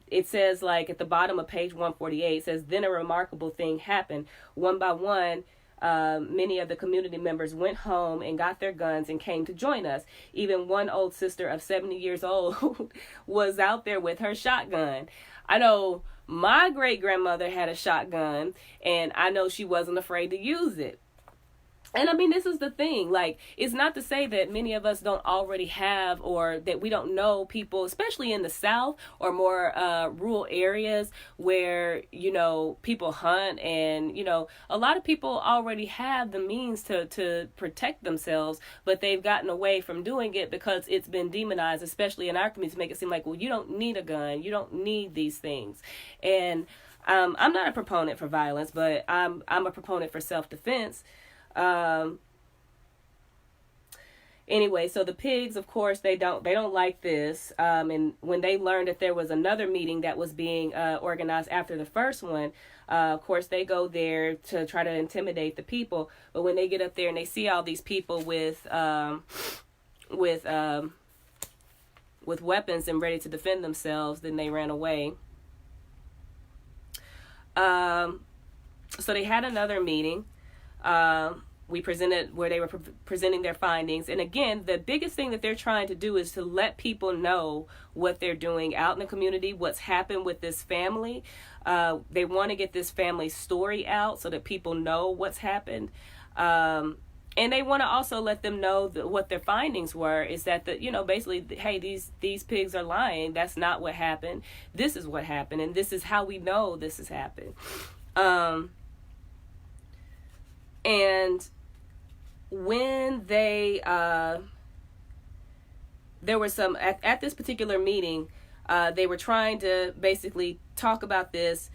it says, like at the bottom of page 148, it says, then a remarkable thing happened. One by one, many of the community members went home and got their guns and came to join us. Even one old sister of 70 years old was out there with her shotgun. I know my great-grandmother had a shotgun, and I know she wasn't afraid to use it. And I mean, this is the thing, like, it's not to say that many of us don't already have, or that we don't know people, especially in the South or more rural areas where, people hunt, and, a lot of people already have the means to protect themselves, but they've gotten away from doing it because it's been demonized, especially in our community, to make it seem like, well, you don't need a gun, you don't need these things. And I'm not a proponent for violence, but I'm a proponent for self-defense. Anyway, so the pigs, of course, they don't like this. And when they learned that there was another meeting that was being organized after the first one, of course, they go there to try to intimidate the people. But when they get up there and they see all these people with weapons and ready to defend themselves, then they ran away. So they had another meeting. We presented where they were presenting their findings. And again, the biggest thing that they're trying to do is to let people know what they're doing out in the community, what's happened with this family. They want to get this family's story out so that people know what's happened. And they want to also let them know what their findings were, is that, basically, hey, these pigs are lying. That's not what happened. This is what happened. And this is how we know this has happened. And when they, there was some, at this particular meeting, they were trying to basically talk about this.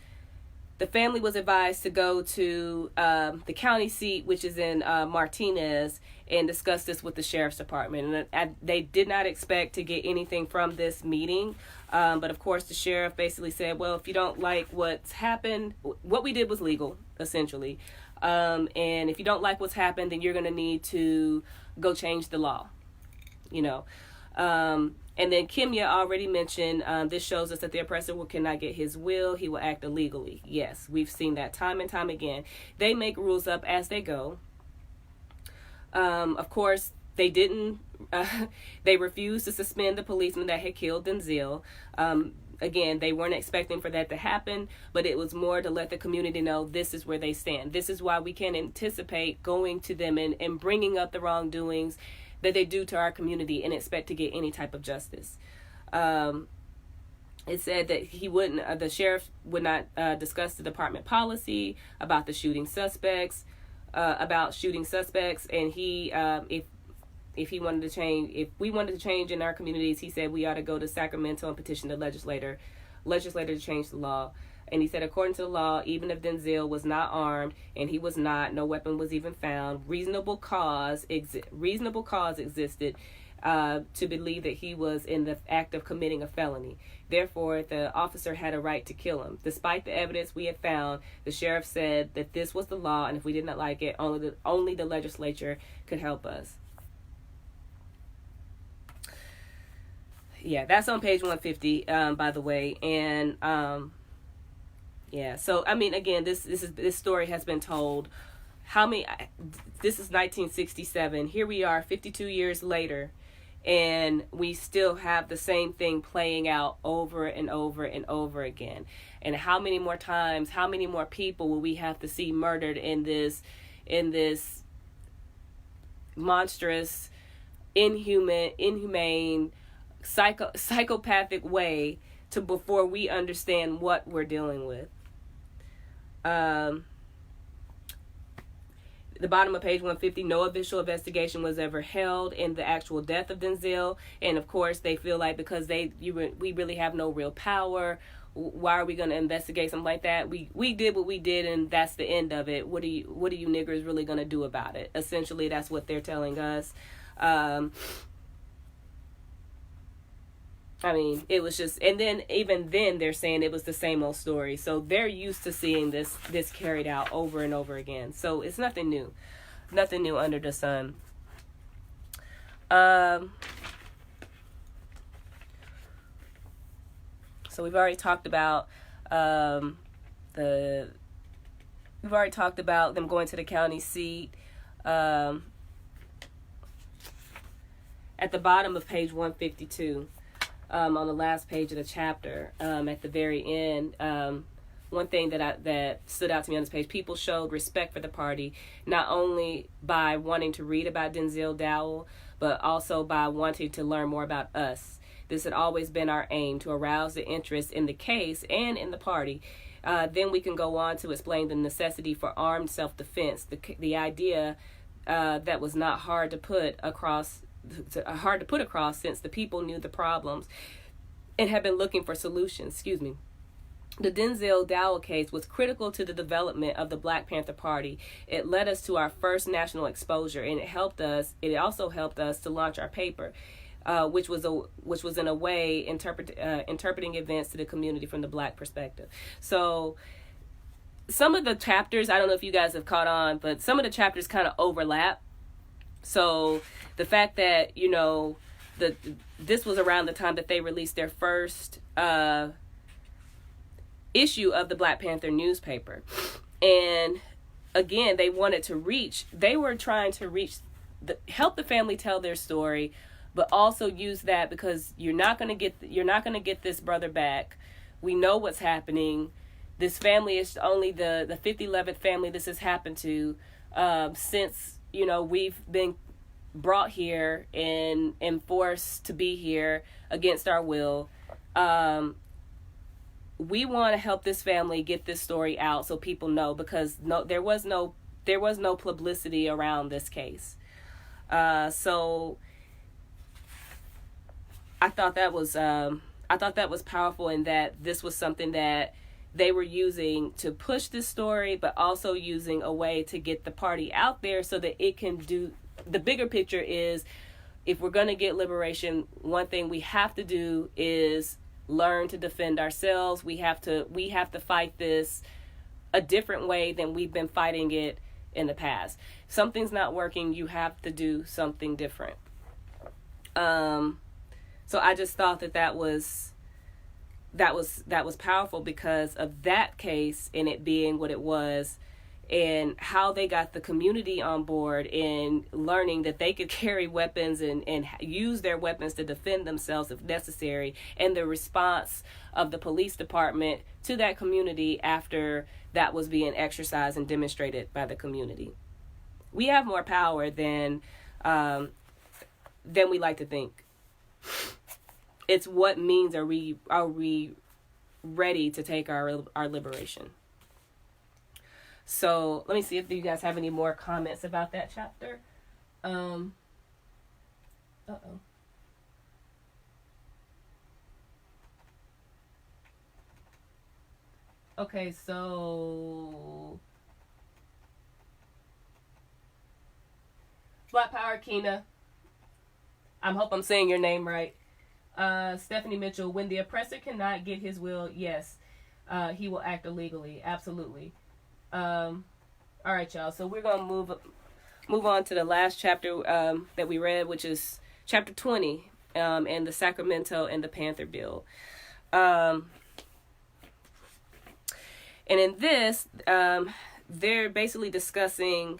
The family was advised to go to the county seat, which is in Martinez, and discuss this with the sheriff's department. And they did not expect to get anything from this meeting. But of course, the sheriff basically said, well, if you don't like what's happened, what we did was legal, essentially. And if you don't like what's happened, then you're going to need to go change the law, And then Kimya already mentioned, this shows us that the oppressor cannot get his will. He will act illegally. Yes, we've seen that time and time again. They make rules up as they go. Of course, they didn't, they refused to suspend the policeman that had killed Denzel. Again, they weren't expecting for that to happen, but it was more to let the community know this is where they stand. This is why we can't anticipate going to them and bringing up the wrongdoings that they do to our community and expect to get any type of justice. It said that the sheriff would not discuss the department policy about the shooting suspects, and he, if we wanted to change in our communities, he said we ought to go to Sacramento and petition the legislator to change the law. And he said, according to the law, even if Denzel was not armed, and he was not, no weapon was even found, reasonable cause existed to believe that he was in the act of committing a felony. Therefore, the officer had a right to kill him. Despite the evidence we had found, the sheriff said that this was the law, and if we did not like it, only the legislature could help us. Yeah, that's on page 150, by the way. And yeah, so I mean, again, this story has been told. This is 1967. Here we are 52 years later, and we still have the same thing playing out over and over and over again. And how many more times, how many more people will we have to see murdered in this monstrous, inhumane, psychopathic way before we understand what we're dealing with. The bottom of page 150, no official investigation was ever held in the actual death of Denzel. And of course, they feel like because we really have no real power, why are we going to investigate something like that? We did what we did, and that's the end of it. What are you niggers really going to do about it? Essentially, that's what they're telling us. I mean, it was just, and then even then they're saying it was the same old story. So they're used to seeing this carried out over and over again. So it's nothing new under the sun. So we've already talked about them going to the county seat. At the bottom of page 152, on the last page of the chapter, at the very end, one thing that stood out to me on this page: people showed respect for the party not only by wanting to read about Denzel Dowell, but also by wanting to learn more about us. This had always been our aim, to arouse the interest in the case and in the party. Then we can go on to explain the necessity for armed self-defense, the idea that was not hard to put across since the people knew the problems and had been looking for solutions. The Denzel Dowell case was critical to the development of the Black Panther Party. It led us to our first national exposure, and it also helped us to launch our paper, which was in a way interpreting events to the community from the Black perspective. So some of the chapters, I don't know if you guys have caught on, but some of the chapters kind of overlap. So the fact that, this was around the time that they released their first issue of the Black Panther newspaper. And again, they were trying to help the family tell their story, but also use that because you're not going to get this brother back. We know what's happening. This family is only the 11th family this has happened to since, we've been brought here and forced to be here against our will. We want to help this family get this story out so people know, because there was no publicity around this case. So I thought that was powerful, in that this was something that they were using to push this story, but also using a way to get the party out there so that it can do. The bigger picture is, if we're going to get liberation, one thing we have to do is learn to defend ourselves. We have to fight this a different way than we've been fighting it in the past. Something's not working. You have to do something different. So I just thought that was powerful because of that case and it being what it was, and how they got the community on board in learning that they could carry weapons and use their weapons to defend themselves if necessary, and the response of the police department to that community after that was being exercised and demonstrated by the community. We have more power than we like to think. It's what means are we ready to take our liberation. So let me see if you guys have any more comments about that chapter. Okay, so Black Power Kina. I hope I'm saying your name right. Stephanie Mitchell, when the oppressor cannot get his will, yes, he will act illegally. Absolutely. All right, y'all. So we're going to move on to the last chapter that we read, which is chapter 20, and the Sacramento and the Panther Bill. And in this, they're basically discussing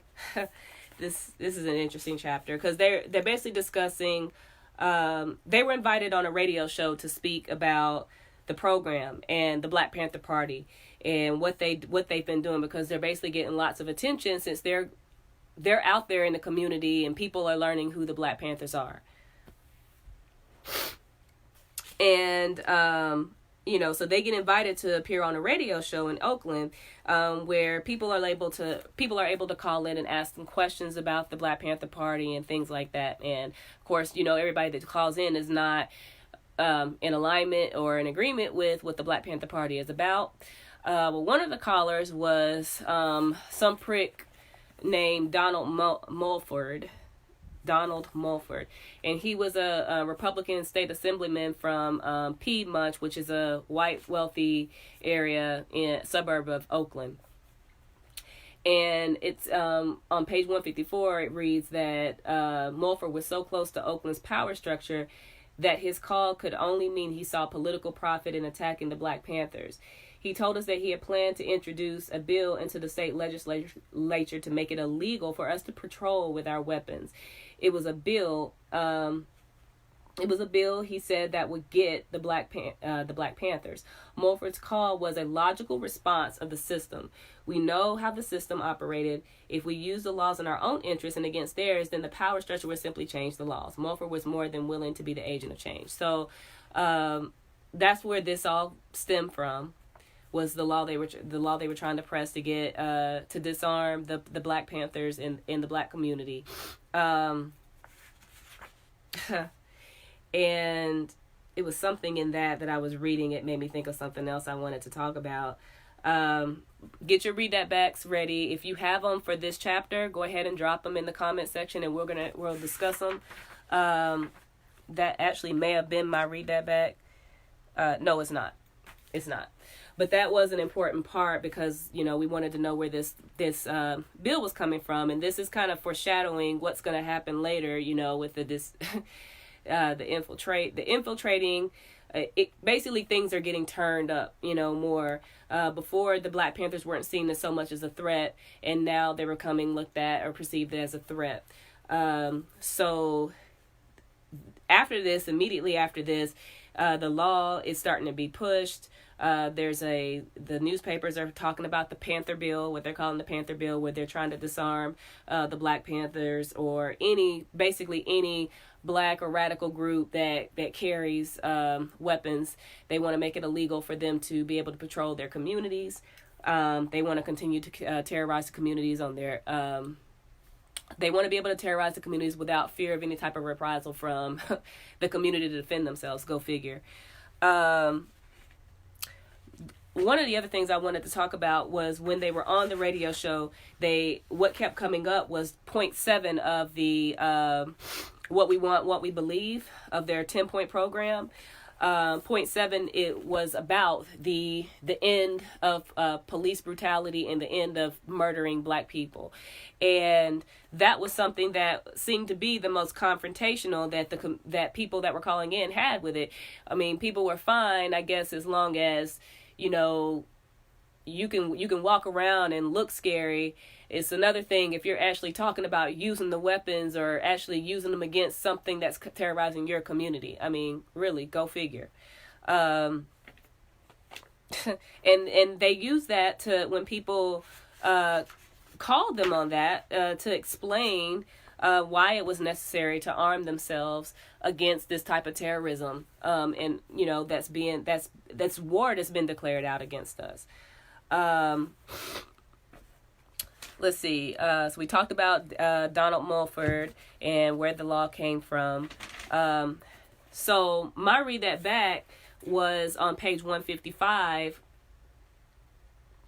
this is an interesting chapter because they're basically discussing. They were invited on a radio show to speak about the program and the Black Panther Party and what they've been doing, because they're basically getting lots of attention since they're out there in the community and people are learning who the Black Panthers are. And so they get invited to appear on a radio show in Oakland, where people are able to call in and ask them questions about the Black Panther Party and things like that. And of course, everybody that calls in is not in alignment or in agreement with what the Black Panther Party is about. Well, one of the callers was some prick named Donald Mulford. Donald Mulford. And he was a Republican state assemblyman from Piedmont, which is a white, wealthy area in suburb of Oakland. And it's on page 154, it reads that Mulford was so close to Oakland's power structure that his call could only mean he saw political profit in attacking the Black Panthers. He told us that he had planned to introduce a bill into the state legislature to make it illegal for us to patrol with our weapons. It was a bill. He said, that would get the Black Panthers. Mulford's call was a logical response of the system. We know how the system operated. If we use the laws in our own interest and against theirs, then the power structure would simply change the laws. Mulford was more than willing to be the agent of change. So that's where this all stemmed from. Was the law they were trying to press to get to disarm the Black Panthers in the Black community, and it was something in that I was reading. It made me think of something else I wanted to talk about. Get your read that backs ready. If you have them for this chapter, go ahead and drop them in the comment section, and we'll discuss them. That actually may have been my read that back. No, it's not. It's not. But that was an important part because, we wanted to know where this bill was coming from. And this is kind of foreshadowing what's going to happen later, with the infiltrating. Basically, things are getting turned up, more. Before, the Black Panthers weren't seen as so much as a threat, and now they were looked at or perceived as a threat. So immediately after this, the law is starting to be pushed. The newspapers are talking about the Panther Bill, what they're calling the Panther Bill, where they're trying to disarm the Black Panthers or any Black or radical group that carries weapons. They want to make it illegal for them to be able to patrol their communities. They want to continue to terrorize the communities on their. They want to be able to terrorize the communities without fear of any type of reprisal from the community to defend themselves. Go figure. One of the other things I wanted to talk about was when they were on the radio show, what kept coming up was point 7 of the What We Want, What We Believe of their 10-point program. Point 7, it was about the end of police brutality and the end of murdering Black people. And that was something that seemed to be the most confrontational that people that were calling in had with it. I mean, people were fine, I guess, as long as you can walk around and look scary. It's another thing if you're actually talking about using the weapons or actually using them against something that's terrorizing your community. I mean, really, go figure. And they use that to when people called them on that to explain why it was necessary to arm themselves against this type of terrorism, and that's war that's been declared out against us. Let's see. So we talked about Donald Mulford and where the law came from. So my read that back was on page 155.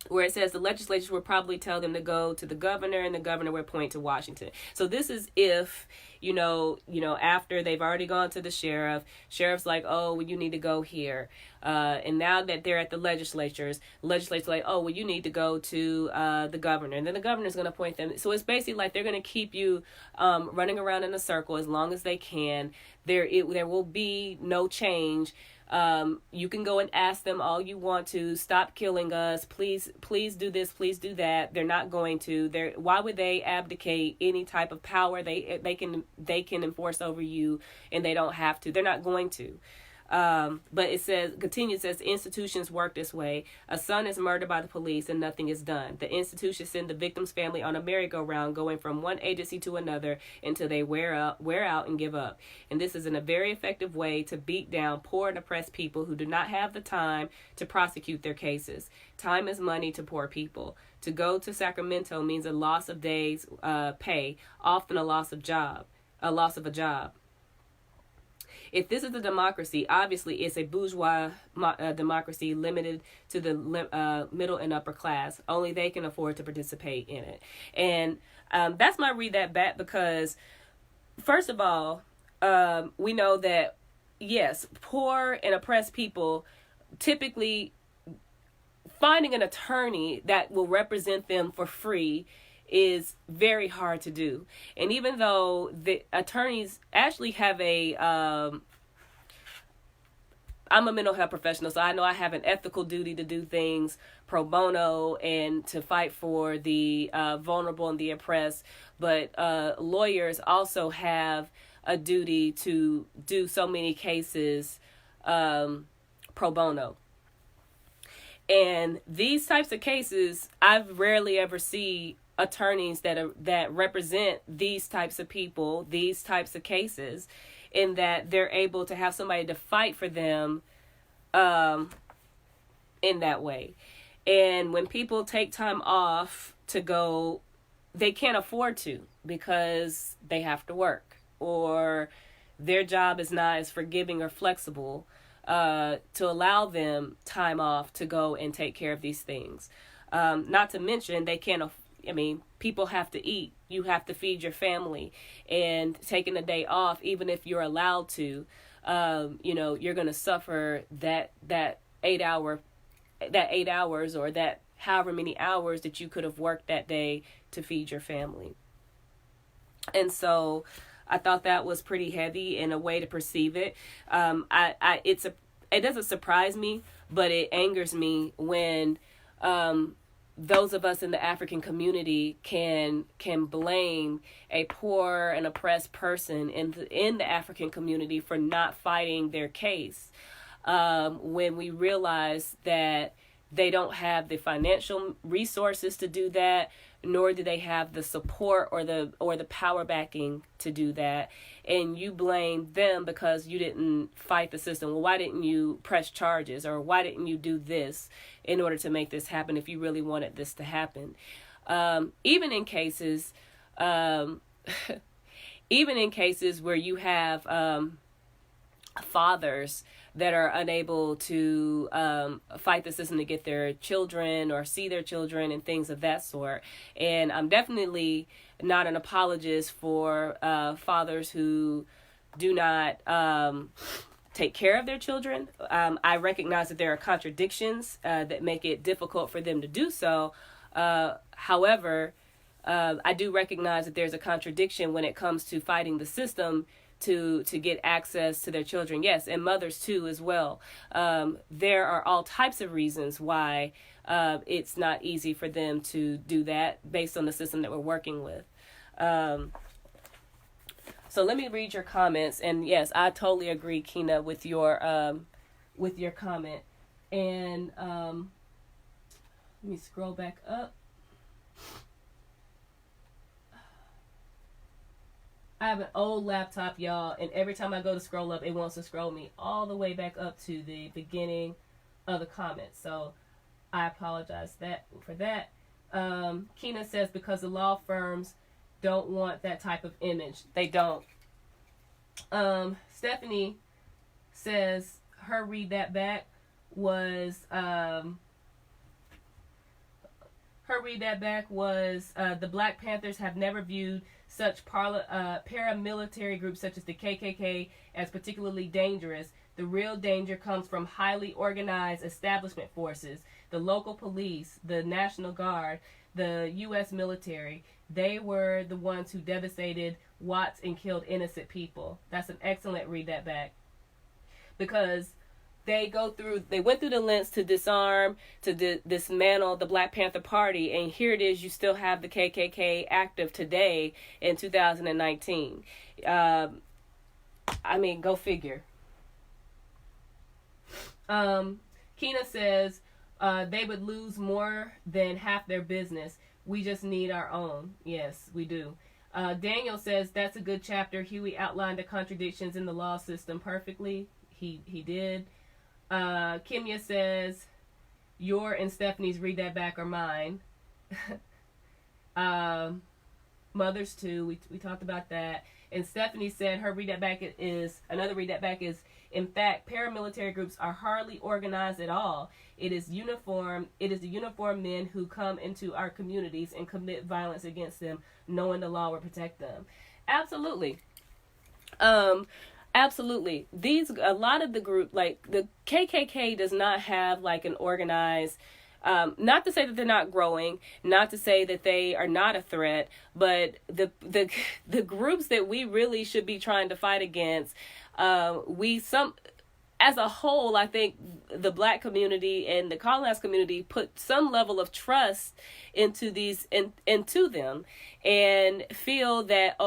Where it says the legislature will probably tell them to go to the governor and the governor will point to Washington. So this is if, after they've already gone to the sheriff's like, oh, well, you need to go here. And now that they're at the legislature's like, oh, well, you need to go to the governor. And then the governor's going to point them. So it's basically like they're going to keep you running around in a circle as long as they can. There will be no change. You can go and ask them all you want to, stop killing us, please do this, please do that. They're not going to. Why would they abdicate any type of power they can enforce over you, and they don't have to. They're not going to. But it says, institutions work this way. A son is murdered by the police and nothing is done. The institution send the victim's family on a merry-go-round going from one agency to another until they wear out and give up. And this is a very effective way to beat down poor and oppressed people who do not have the time to prosecute their cases. Time is money to poor people. To go to Sacramento means a loss of days pay, often a loss of a job. If this is a democracy, obviously it's a bourgeois democracy limited to the middle and upper class. Only they can afford to participate in it. And that's my read that back because first of all, we know that, yes, poor and oppressed people typically finding an attorney that will represent them for free is very hard to do. And even though the attorneys actually have I'm a mental health professional, so I know I have an ethical duty to do things pro bono and to fight for the vulnerable and the oppressed. But lawyers also have a duty to do so many cases pro bono. And these types of cases, I've rarely ever see attorneys that represent these types of people, these types of cases, in that they're able to have somebody to fight for them in that way. And when people take time off to go, they can't afford to because they have to work, or their job is not as forgiving or flexible to allow them time off to go and take care of these things. Not to mention they can't, people have to eat. You have to feed your family, and taking a day off, even if you're allowed to, you're going to suffer that 8 hours or that however many hours that you could have worked that day to feed your family. And so I thought that was pretty heavy in a way to perceive it. It doesn't surprise me, but it angers me when those of us in the African community can blame a poor and oppressed person in the African community for not fighting their case, when we realize that they don't have the financial resources to do that, nor do they have the support or the power backing to do that. And you blame them because you didn't fight the system. Well, why didn't you press charges, or why didn't you do this in order to make this happen if you really wanted this to happen? Even in cases where you have fathers that are unable to fight the system to get their children or see their children and things of that sort. And I'm definitely not an apologist for fathers who do not take care of their children. I recognize that there are contradictions that make it difficult for them to do so. However, I do recognize that there's a contradiction when it comes to fighting the system to get access to their children. Yes, and mothers too as well. There are all types of reasons why it's not easy for them to do that based on the system that we're working with. So let me read your comments. And yes, I totally agree, Kina, with your comment. And let me scroll back up. I have an old laptop, y'all, and every time I go to scroll up, it wants to scroll me all the way back up to the beginning of the comments. So I apologize for that. Keena says because the law firms don't want that type of image. They don't. Stephanie says her read that back was the Black Panthers have never viewed such paramilitary groups such as the KKK as particularly dangerous. The real danger comes from highly organized establishment forces, the local police, the National Guard, the U.S. military. They were the ones who devastated Watts and killed innocent people. That's an excellent read that back. Because they went through the lengths to disarm, to dismantle the Black Panther Party, and here it is, you still have the KKK active today in 2019. Go figure. Keena says they would lose more than half their business. We just need our own. Yes, we do. Daniel says that's a good chapter. Huey outlined the contradictions in the law system perfectly. He did. Kimya says, your and Stephanie's read that back are mine. Mothers too, we talked about that. And Stephanie said her read that back is, another read that back is, in fact, paramilitary groups are hardly organized at all. It is the uniformed men who come into our communities and commit violence against them, knowing the law will protect them. Absolutely. Absolutely. A lot of the group, like the KKK does not have like an organized, not to say that they're not growing, not to say that they are not a threat, but the groups that we really should be trying to fight against, as a whole, I think the Black community and the colonized community put some level of trust into into them, and feel that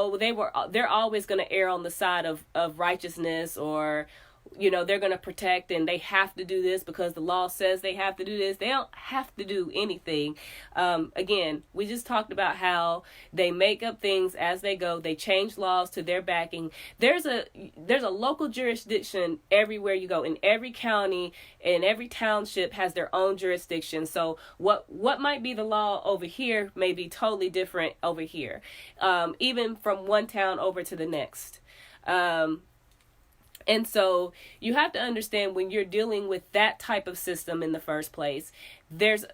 they're always going to err on the side of righteousness, or they're going to protect, and they have to do this because the law says they have to do this. They don't have to do anything. Again, we just talked about how they make up things as they go. They change laws to their backing. There's a local jurisdiction everywhere you go. In every county and every township has their own jurisdiction. So what might be the law over here may be totally different over here, even from one town over to the next. And so you have to understand, when you're dealing with that type of system in the first place,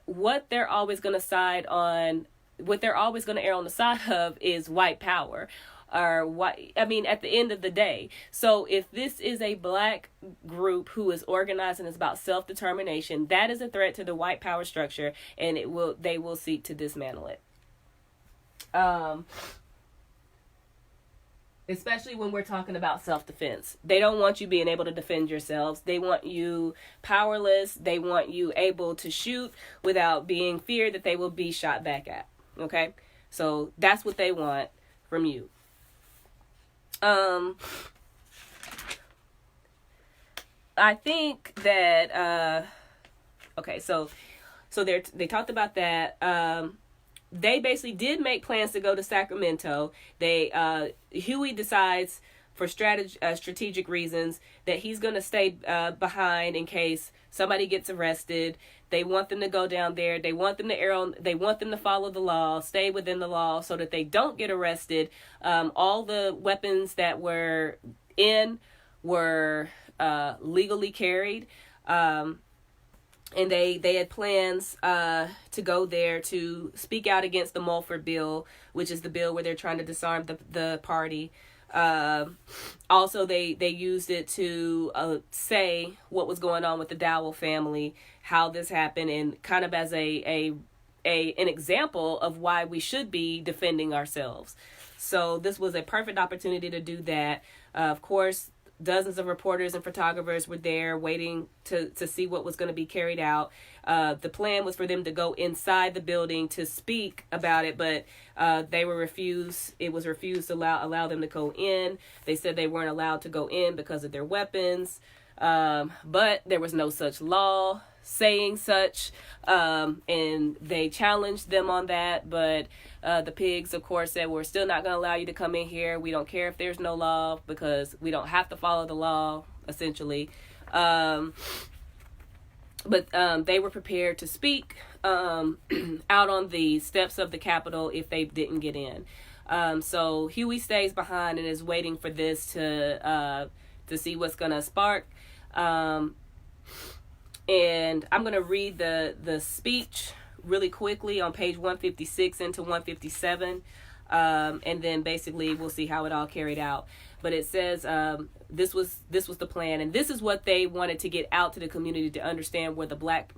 what they're always going to err on the side of is white power, or at the end of the day. So if this is a Black group who is organized and is about self-determination, that is a threat to the white power structure, and they will seek to dismantle it. Especially when we're talking about self-defense. They don't want you being able to defend yourselves. They want you powerless. They want you able to shoot without being feared that they will be shot back at. Okay? So that's what they want from you. I think that, okay, so they talked about that. They basically did make plans to go to Sacramento. Huey decides, for strategic reasons, that he's going to stay behind in case somebody gets arrested. They want them to go down there. They want them to follow the law, stay within the law, so that they don't get arrested. All the weapons that were were legally carried. And they had plans to go there to speak out against the Mulford bill, which is the bill where they're trying to disarm the party. Also, they used it to say what was going on with the Dowell family, how this happened, and kind of as an example of why we should be defending ourselves. So this was a perfect opportunity to do that. Of course, dozens of reporters and photographers were there waiting to see what was going to be carried out. The plan was for them to go inside the building to speak about it, but they were refused. It was refused to allow them to go in. They said they weren't allowed to go in because of their weapons. But there was no such law saying such, and they challenged them on that. But the pigs, of course, said, we're still not going to allow you to come in here. We don't care if there's no law, because we don't have to follow the law, essentially. But they were prepared to speak out on the steps of the Capitol if they didn't get in. So Huey stays behind and is waiting for this to see what's going to spark. And I'm going to read the speech really quickly on page 156 into 157. And then basically we'll see how it all carried out. But it says this was the plan, and this is what they wanted to get out to the community, to understand where the Black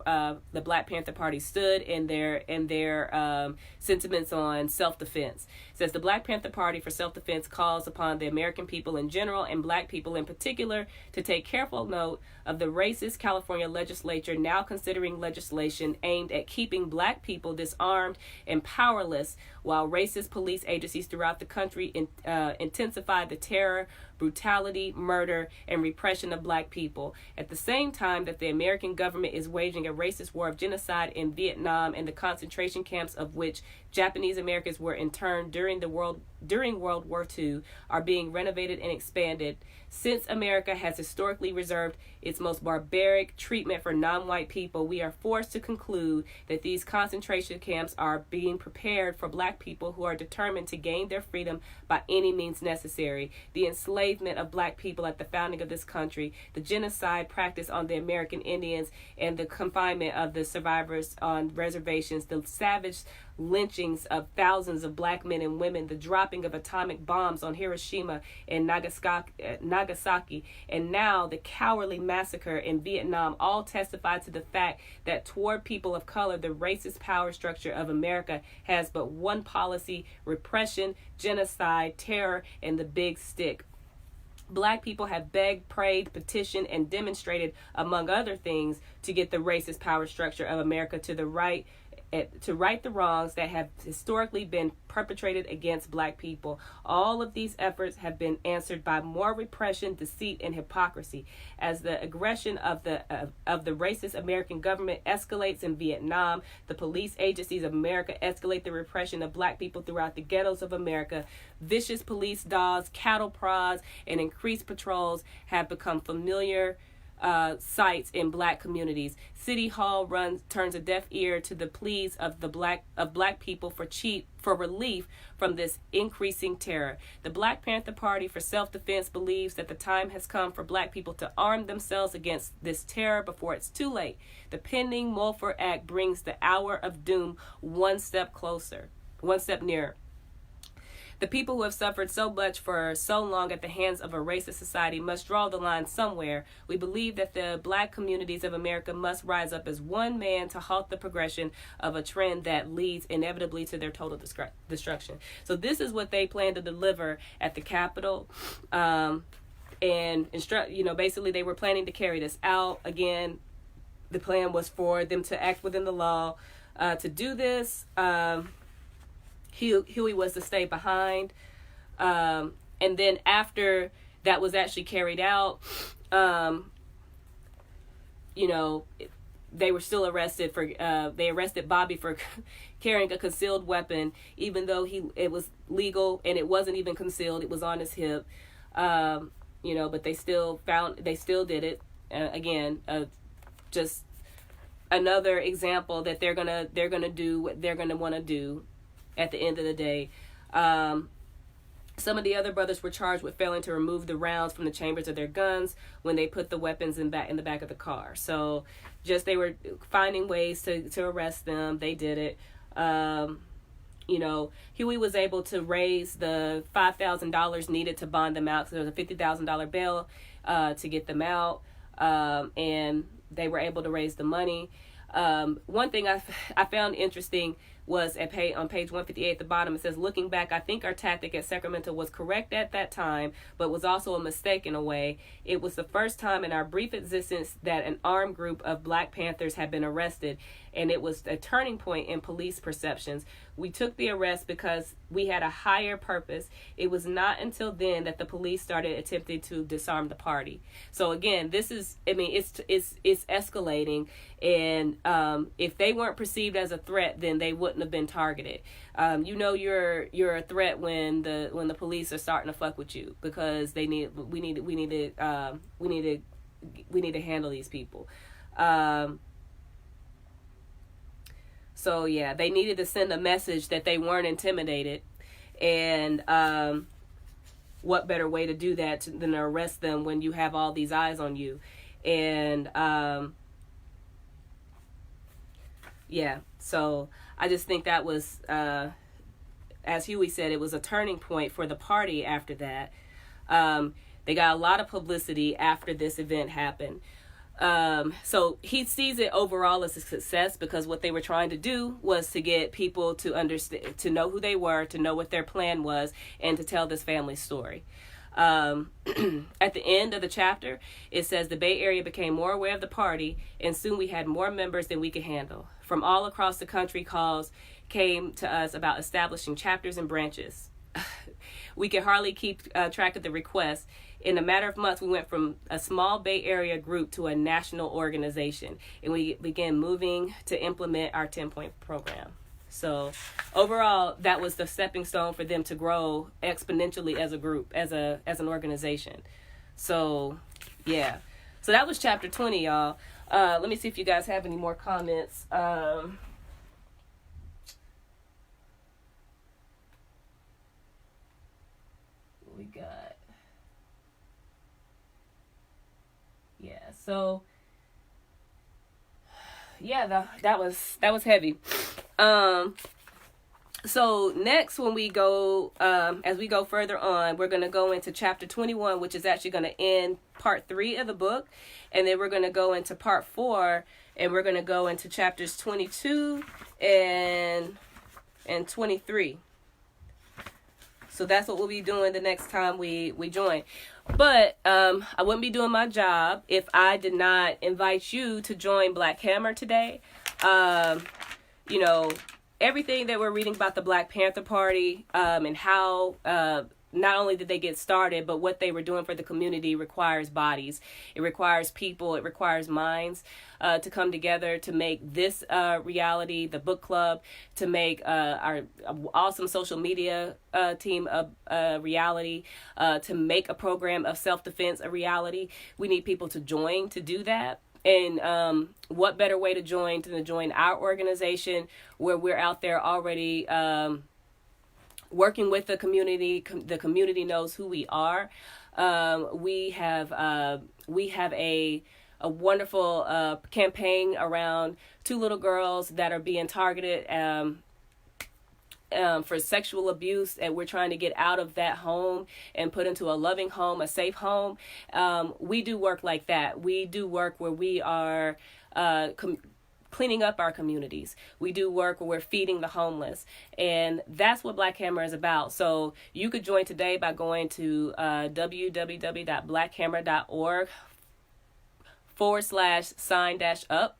Panther Party stood and their sentiments on self-defense. It says the Black Panther Party for self-defense calls upon the American people in general and Black people in particular to take careful note of the racist California legislature now considering legislation aimed at keeping Black people disarmed and powerless, while racist police agencies throughout the country intensify the terror, brutality, murder, and repression of Black people. At the same time that the American government is waging a racist war of genocide in Vietnam and the concentration camps of which Japanese Americans were interned during World War II are being renovated and expanded. Since America has historically reserved its most barbaric treatment for non-white people, we are forced to conclude that these concentration camps are being prepared for Black people who are determined to gain their freedom by any means necessary. The enslavement of Black people at the founding of this country, the genocide practiced on the American Indians, and the confinement of the survivors on reservations, the savage lynchings of thousands of black men and women, the dropping of atomic bombs on Hiroshima and Nagasaki, and now the cowardly massacre in Vietnam all testify to the fact that toward people of color, the racist power structure of America has but one policy: repression, genocide, terror, and the big stick. Black people have begged, prayed, petitioned, and demonstrated, among other things, to get the racist power structure of America to right the wrongs that have historically been perpetrated against black people. All of these efforts have been answered by more repression, deceit, and hypocrisy. As the aggression of the racist American government escalates in Vietnam, the police agencies of America escalate the repression of black people throughout the ghettos of America. Vicious police dogs, cattle prods, and increased patrols have become familiar sites in black communities. City Hall turns a deaf ear to the pleas of black people for relief from this increasing terror. The Black Panther Party for Self-Defense believes that the time has come for black people to arm themselves against this terror before it's too late. The pending Mulford Act brings the hour of doom one step nearer. The people who have suffered so much for so long at the hands of a racist society must draw the line somewhere. We believe that the black communities of America must rise up as one man to halt the progression of a trend that leads inevitably to their total destruction. So this is what they plan to deliver at the Capitol. Basically they were planning to carry this out. Again, the plan was for them to act within the law. To do this, Huey was to stay behind. And then after that was actually carried out, they were still arrested they arrested Bobby for carrying a concealed weapon, even though it was legal and it wasn't even concealed. It was on his hip. But they still did it. Again, just another example that they're gonna do what they're gonna want to do. At the end of the day, some of the other brothers were charged with failing to remove the rounds from the chambers of their guns when they put the weapons in the back of the car. So, they were finding ways to arrest them. They did it. Huey was able to raise the $5,000 needed to bond them out. So there was a $50,000 bail to get them out, and they were able to raise the money. One thing I found interesting was on page 158 at the bottom. It says, looking back, I think our tactic at Sacramento was correct at that time, but was also a mistake in a way. It was the first time in our brief existence that an armed group of Black Panthers had been arrested, and it was a turning point in police perceptions. We took the arrest because we had a higher purpose. It was not until then that the police started attempting to disarm the party. So again, it's escalating, and if they weren't perceived as a threat, then they wouldn't have been targeted. You're a threat when the police are starting to fuck with you, because we need to handle these people. So yeah, they needed to send a message that they weren't intimidated, and what better way to do that than to arrest them when you have all these eyes on you. And so I just think that was, as Huey said, it was a turning point for the party after that. They got a lot of publicity after this event happened. So he sees it overall as a success, because what they were trying to do was to get people to understand, to know who they were, to know what their plan was, and to tell this family story. At the end of the chapter, it says the Bay Area became more aware of the party, and soon we had more members than we could handle. From all across the country, calls came to us about establishing chapters and branches. We could hardly keep track of the requests. In a matter of months, we went from a small Bay Area group to a national organization, and we began moving to implement our 10-point program. So overall, that was the stepping stone for them to grow exponentially as a group, as an organization. So, yeah. So that was chapter 20, y'all. Let me see if you guys have any more comments. We got... So yeah, that was heavy. So next, when we go, as we go further on, we're going to go into chapter 21, which is actually going to end part 3 of the book. And then we're going to go into part 4, and we're going to go into chapters 22 and 23. So that's what we'll be doing the next time we join. But I wouldn't be doing my job if I did not invite you to join Black Hammer today. You know, everything that we're reading about the Black Panther Party, and how not only did they get started, but what they were doing for the community requires bodies. It requires people. It requires minds to come together to make this reality, the book club, to make our awesome social media team a reality, to make a program of self-defense a reality. We need people to join to do that. And what better way to join than to join our organization, where we're out there already working with the community. The community knows who we are. We have a wonderful campaign around 2 little girls that are being targeted for sexual abuse, and we're trying to get out of that home and put into a loving home, a safe home. We do work like that. We do work where we are cleaning up our communities. We do work where we're feeding the homeless. And that's what Black Hammer is about. So you could join today by going to www.blackhammer.org/sign-up.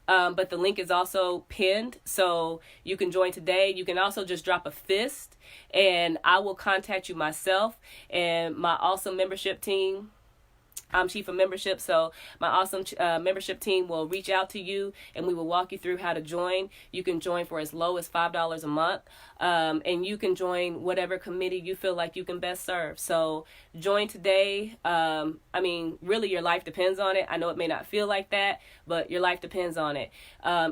But the link is also pinned, so you can join today. You can also just drop a fist, and I will contact you myself and my awesome membership team. I'm chief of membership, so my awesome membership team will reach out to you, and we will walk you through how to join. You can join for as low as $5 a month, and you can join whatever committee you feel like you can best serve. So join today. I mean, really, your life depends on it. I know it may not feel like that, but your life depends on it.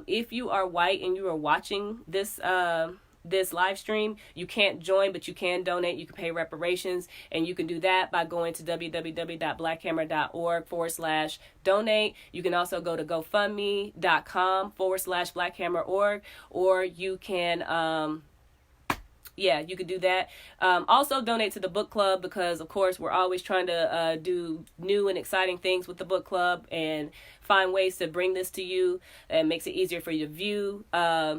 If you are white and you are watching this live stream, you can't join, but you can donate. You can pay reparations, and you can do that by going to www.blackhammer.org/donate. You can also go to gofundme.com/blackhammerorg, or you can you could do that. Also donate to the book club, because of course we're always trying to do new and exciting things with the book club and find ways to bring this to you, and makes it easier for you to view.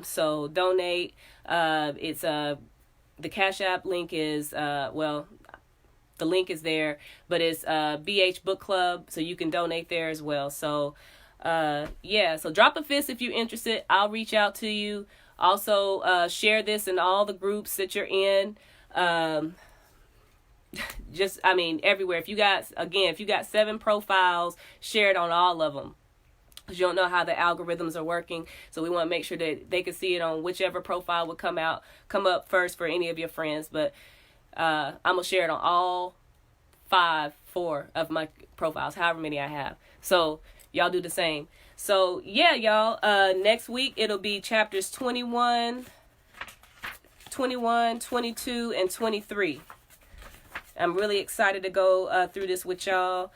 So donate. It's the CashApp link is the link is there, but it's BHBookclub, so you can donate there as well. So so drop a fist if you're interested. I'll reach out to you. Also, share this in all the groups that you're in. Everywhere. If you got 7 profiles, share it on all of them. Because you don't know how the algorithms are working. So we want to make sure that they can see it on whichever profile would come up first for any of your friends. But I'm going to share it on all 4 of my profiles, however many I have. So y'all do the same. So, yeah, y'all, next week it'll be chapters 21, 22, and 23. I'm really excited to go through this with y'all.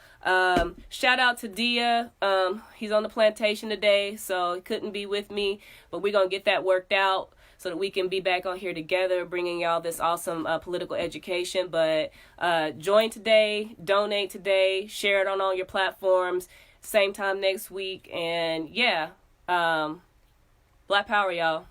Shout out to Dia. He's on the plantation today, so he couldn't be with me. But we're going to get that worked out so that we can be back on here together, bringing y'all this awesome political education. But join today, donate today, share it on all your platforms. Same time next week. And Black Power, y'all.